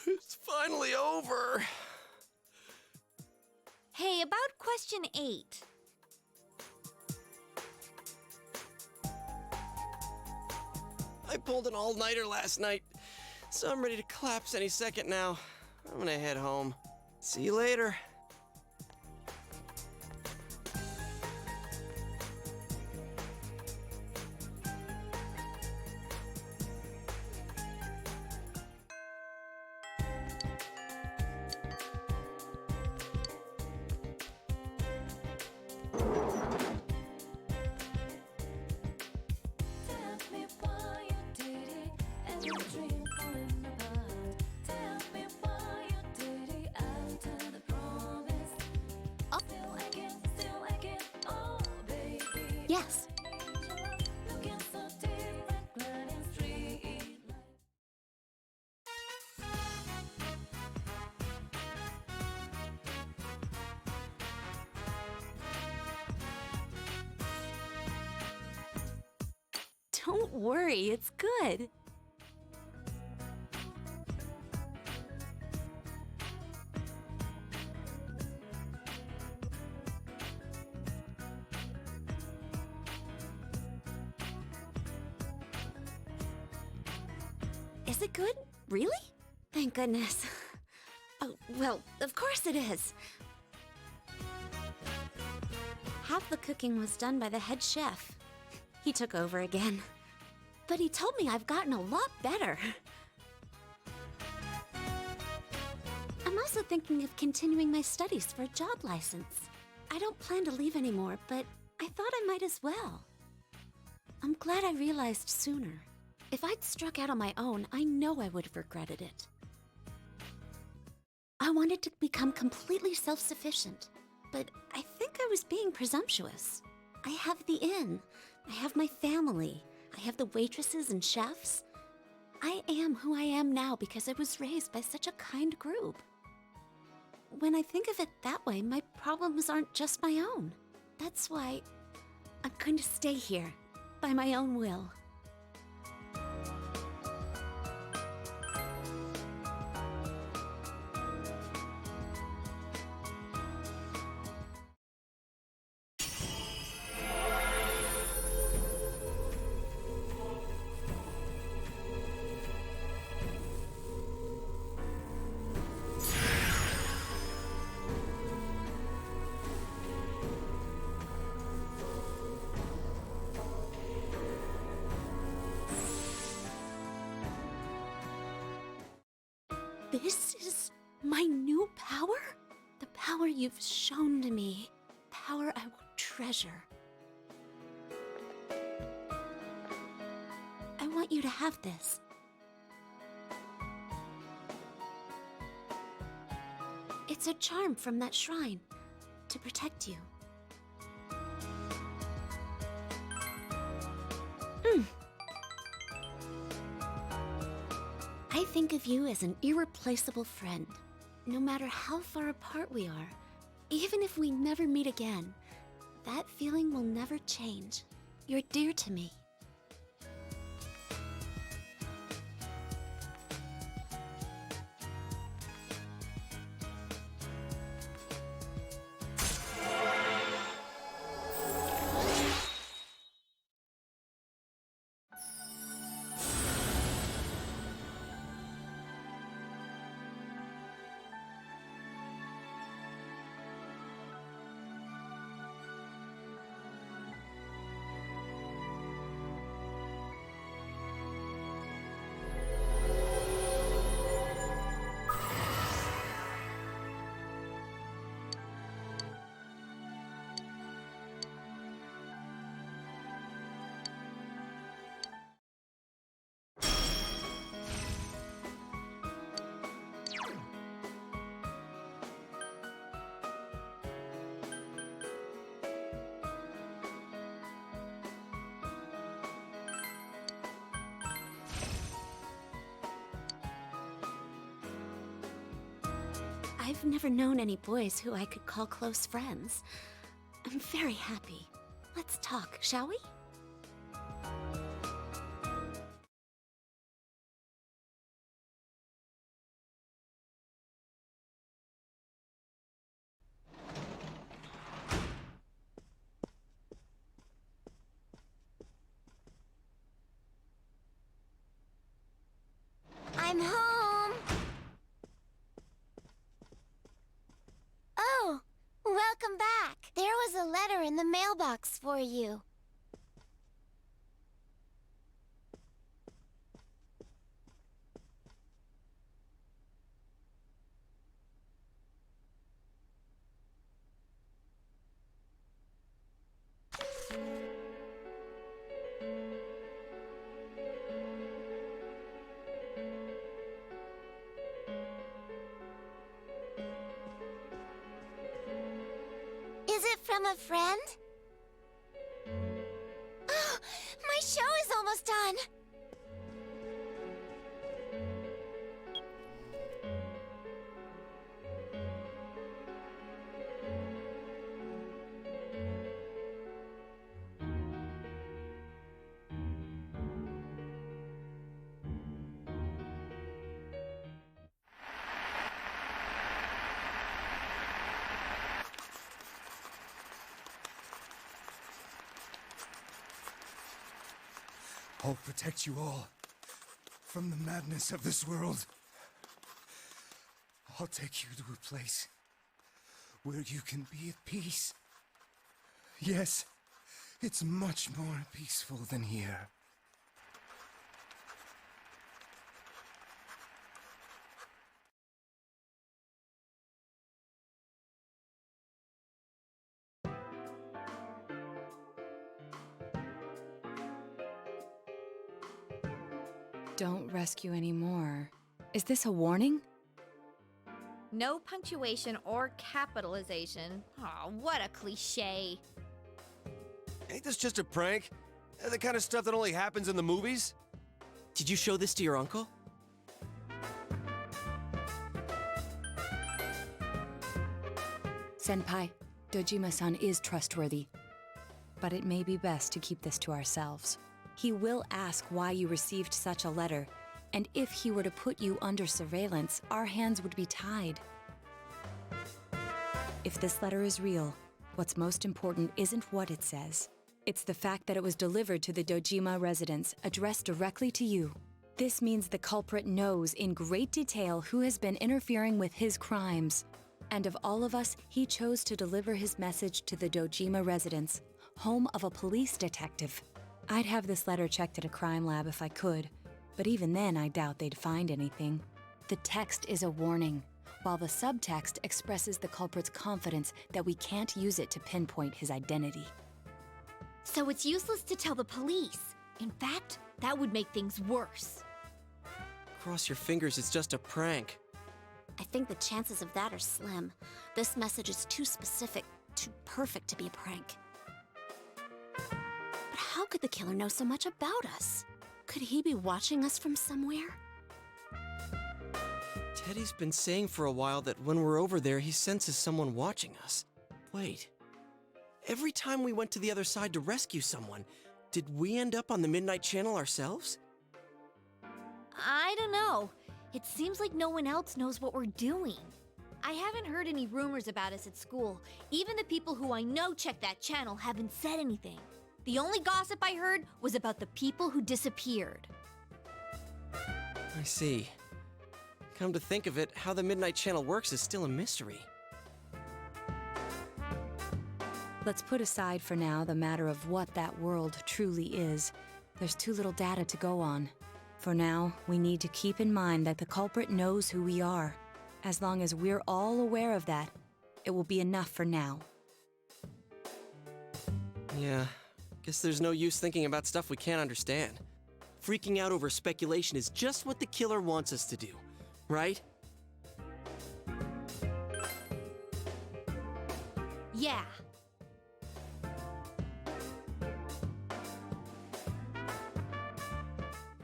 It's finally over. Hey, about question 8. I pulled an all-nighter last night, so I'm ready to collapse any second now. I'm gonna head home. See you later. Yes. Don't worry, it's good. Is it good? Really? Thank goodness. Oh, well, of course it is. Half the cooking was done by the head chef. He took over again. But he told me I've gotten a lot better. I'm also thinking of continuing my studies for a job license. I don't plan to leave anymore, but I thought I might as well. I'm glad I realized sooner. If I'd struck out on my own, I know I would have regretted it. I wanted to become completely self-sufficient. But I think I was being presumptuous. I have the inn. I have my family. I have the waitresses and chefs. I am who I am now because I was raised by such a kind group. When I think of it that way, my problems aren't just my own. That's why I'm going to stay here, by my own will. This is my new power? The power you've shown to me. Power I will treasure. I want you to have this. It's a charm from that shrine to protect you. I think of you as an irreplaceable friend. No matter how far apart we are, even if we never meet again, that feeling will never change. You're dear to me. I've never known any boys who I could call close friends. I'm very happy. Let's talk, shall we? I'm home. Oh, welcome back. There was a letter in the mailbox for you. Is it from a friend? Oh, my show is almost done. I'll protect you all from the madness of this world. I'll take you to a place where you can be at peace. Yes, it's much more peaceful than here. Don't rescue anymore. Is this a warning? No punctuation or capitalization. Oh, what a cliche. Ain't this just a prank? The kind of stuff that only happens in the movies? Did you show this to your uncle? Senpai, Dojima-san is trustworthy. But it may be best to keep this to ourselves. He will ask why you received such a letter, and if he were to put you under surveillance, our hands would be tied. If this letter is real, what's most important isn't what it says. It's the fact that it was delivered to the Dojima residence, addressed directly to you. This means the culprit knows in great detail who has been interfering with his crimes. And of all of us, he chose to deliver his message to the Dojima residence, home of a police detective. I'd have this letter checked at a crime lab if I could, but even then I doubt they'd find anything. The text is a warning, while the subtext expresses the culprit's confidence that we can't use it to pinpoint his identity. So it's useless to tell the police. In fact, that would make things worse. Cross your fingers, it's just a prank. I think the chances of that are slim. This message is too specific, too perfect to be a prank. But how could the killer know so much about us? Could he be watching us from somewhere? Teddy's been saying for a while that when we're over there, he senses someone watching us. Wait. Every time we went to the other side to rescue someone, did we end up on the Midnight Channel ourselves? I don't know. It seems like no one else knows what we're doing. I haven't heard any rumors about us at school. Even the people who I know check that channel haven't said anything. The only gossip I heard was about the people who disappeared. I see. Come to think of it, how the Midnight Channel works is still a mystery. Let's put aside for now the matter of what that world truly is. There's too little data to go on. For now, we need to keep in mind that the culprit knows who we are. As long as we're all aware of that, it will be enough for now. Yeah, guess there's no use thinking about stuff we can't understand. Freaking out over speculation is just what the killer wants us to do, right? Yeah.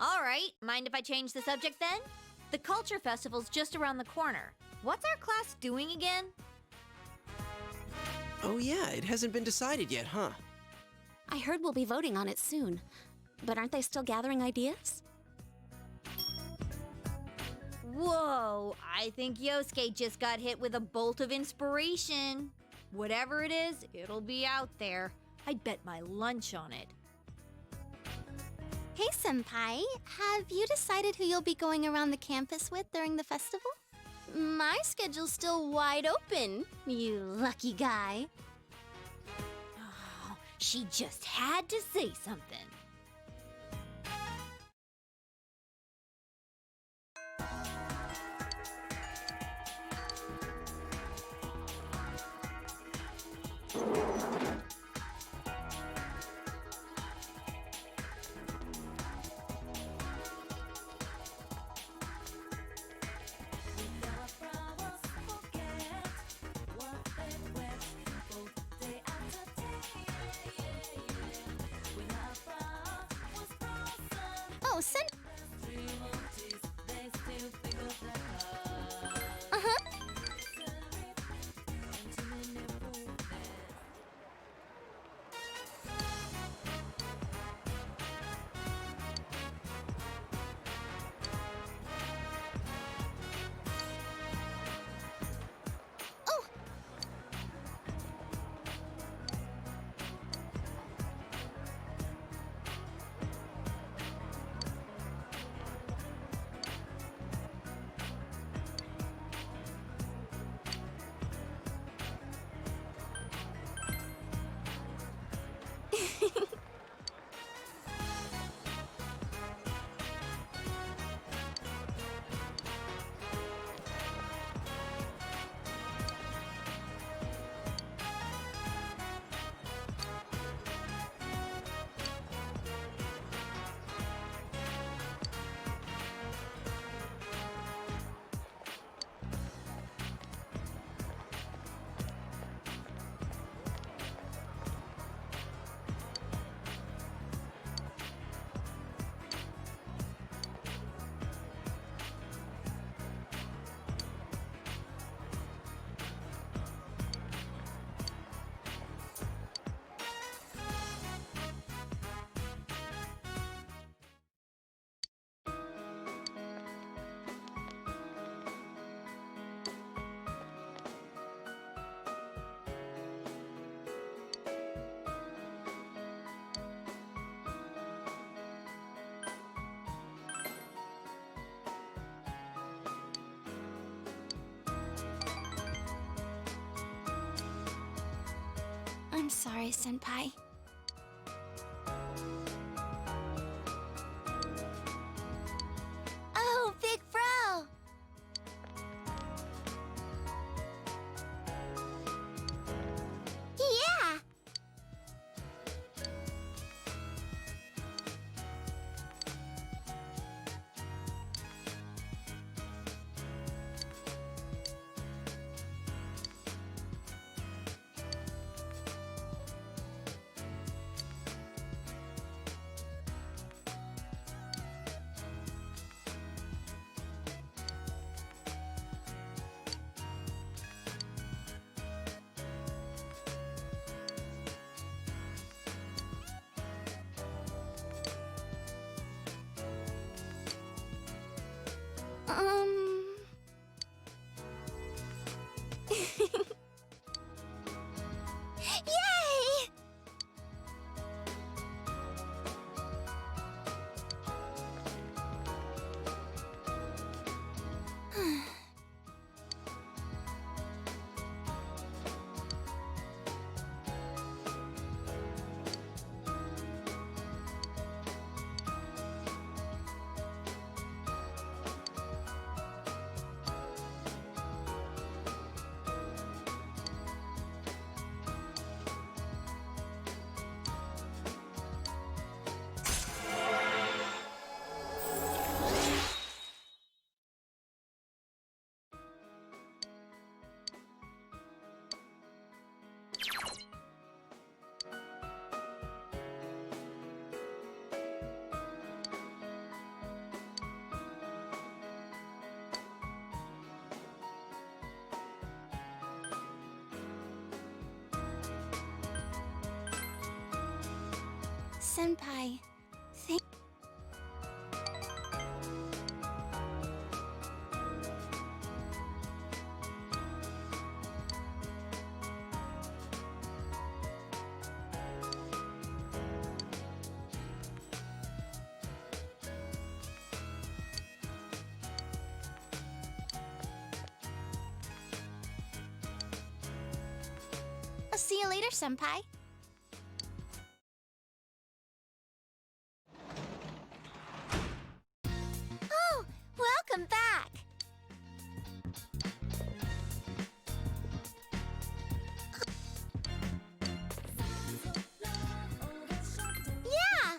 All right, mind if I change the subject then? The Culture Festival's just around the corner. What's our class doing again? Oh yeah, it hasn't been decided yet, huh? I heard we'll be voting on it soon. But aren't they still gathering ideas? Whoa, I think Yosuke just got hit with a bolt of inspiration. Whatever it is, it'll be out there. I'd bet my lunch on it. Hey, Senpai, have you decided who you'll be going around the campus with during the festival? My schedule's still wide open, you lucky guy. Oh, she just had to say something. sorry, Senpai. Oh, Big Bro! Yeah! Yay! Senpai, thank... I'll see you later, Senpai. Oh, welcome back. Yeah.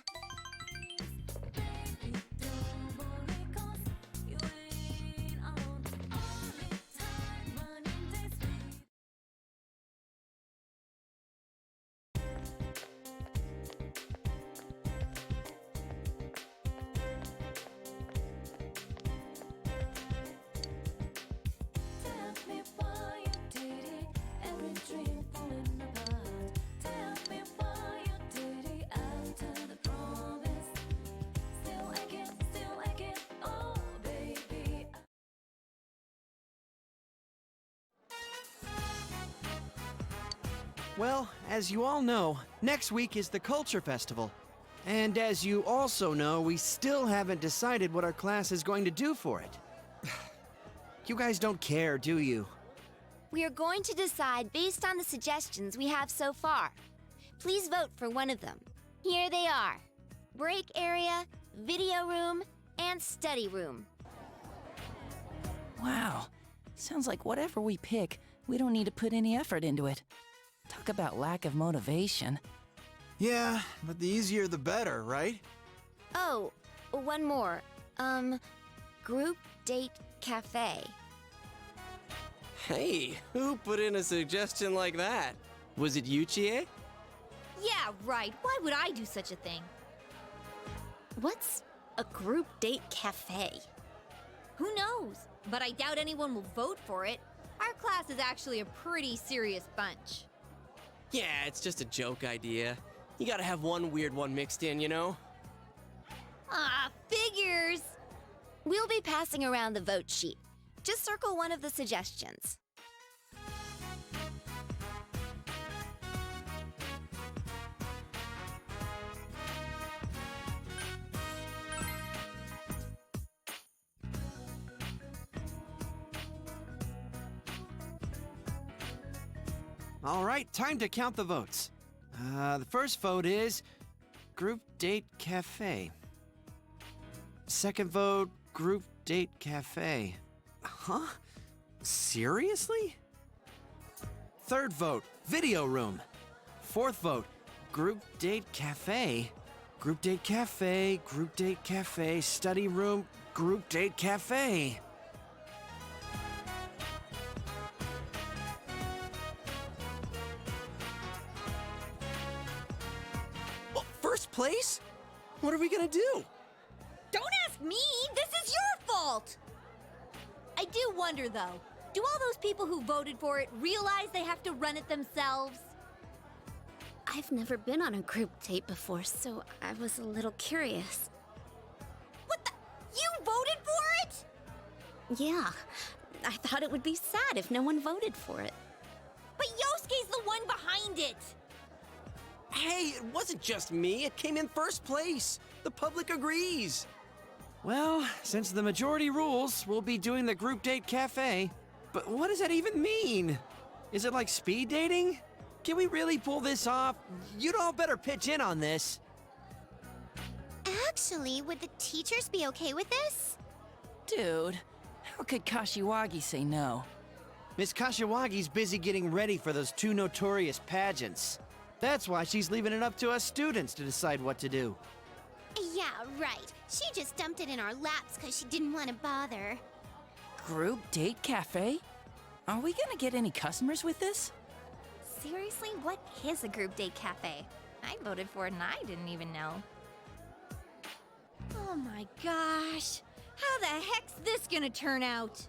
Well, as you all know, next week is the Culture Festival. And as you also know, we still haven't decided what our class is going to do for it. You guys don't care, do you? We are going to decide based on the suggestions we have so far. Please vote for one of them. Here they are: break area, video room, and study room. Wow. Sounds like whatever we pick, we don't need to put any effort into it. Talk about lack of motivation. Yeah, but the easier the better, right? Oh, one more. Group date cafe. Hey, who put in a suggestion like that? Was it you, Chie? Yeah, right. Why would I do such a thing? What's a group date cafe? Who knows? But I doubt anyone will vote for it. Our class is actually a pretty serious bunch. Yeah, it's just a joke idea. You gotta have one weird one mixed in, you know? Ah, figures! We'll be passing around the vote sheet. Just circle one of the suggestions. All right, time to count the votes. The first vote is Group Date Cafe. Second vote, Group Date Cafe. Huh? Seriously? Third vote, Video Room. Fourth vote, Group Date Cafe. Group Date Cafe, Group Date Cafe, Study Room, Group Date Cafe. Well, first place? What are we gonna do? Don't ask me! This is your fault! I do wonder, though. Do all those people who voted for it realize they have to run it themselves? I've never been on a group date before, so I was a little curious. What the? You voted for it? Yeah, I thought it would be sad if no one voted for it. But Yosuke's the one behind it! Hey, it wasn't just me. It came in first place. The public agrees. Well, since the majority rules, we'll be doing the Group Date Cafe. But what does that even mean? Is it like speed dating? Can we really pull this off? You'd all better pitch in on this. Actually, would the teachers be okay with this? Dude, how could Kashiwagi say no? Miss Kashiwagi's busy getting ready for those 2 notorious pageants. That's why she's leaving it up to us students to decide what to do. Yeah, right. She just dumped it in our laps because she didn't want to bother. Group Date Cafe? Are we gonna get any customers with this? Seriously, what is a group date cafe? I voted for it and I didn't even know. Oh my gosh! How the heck's this gonna turn out?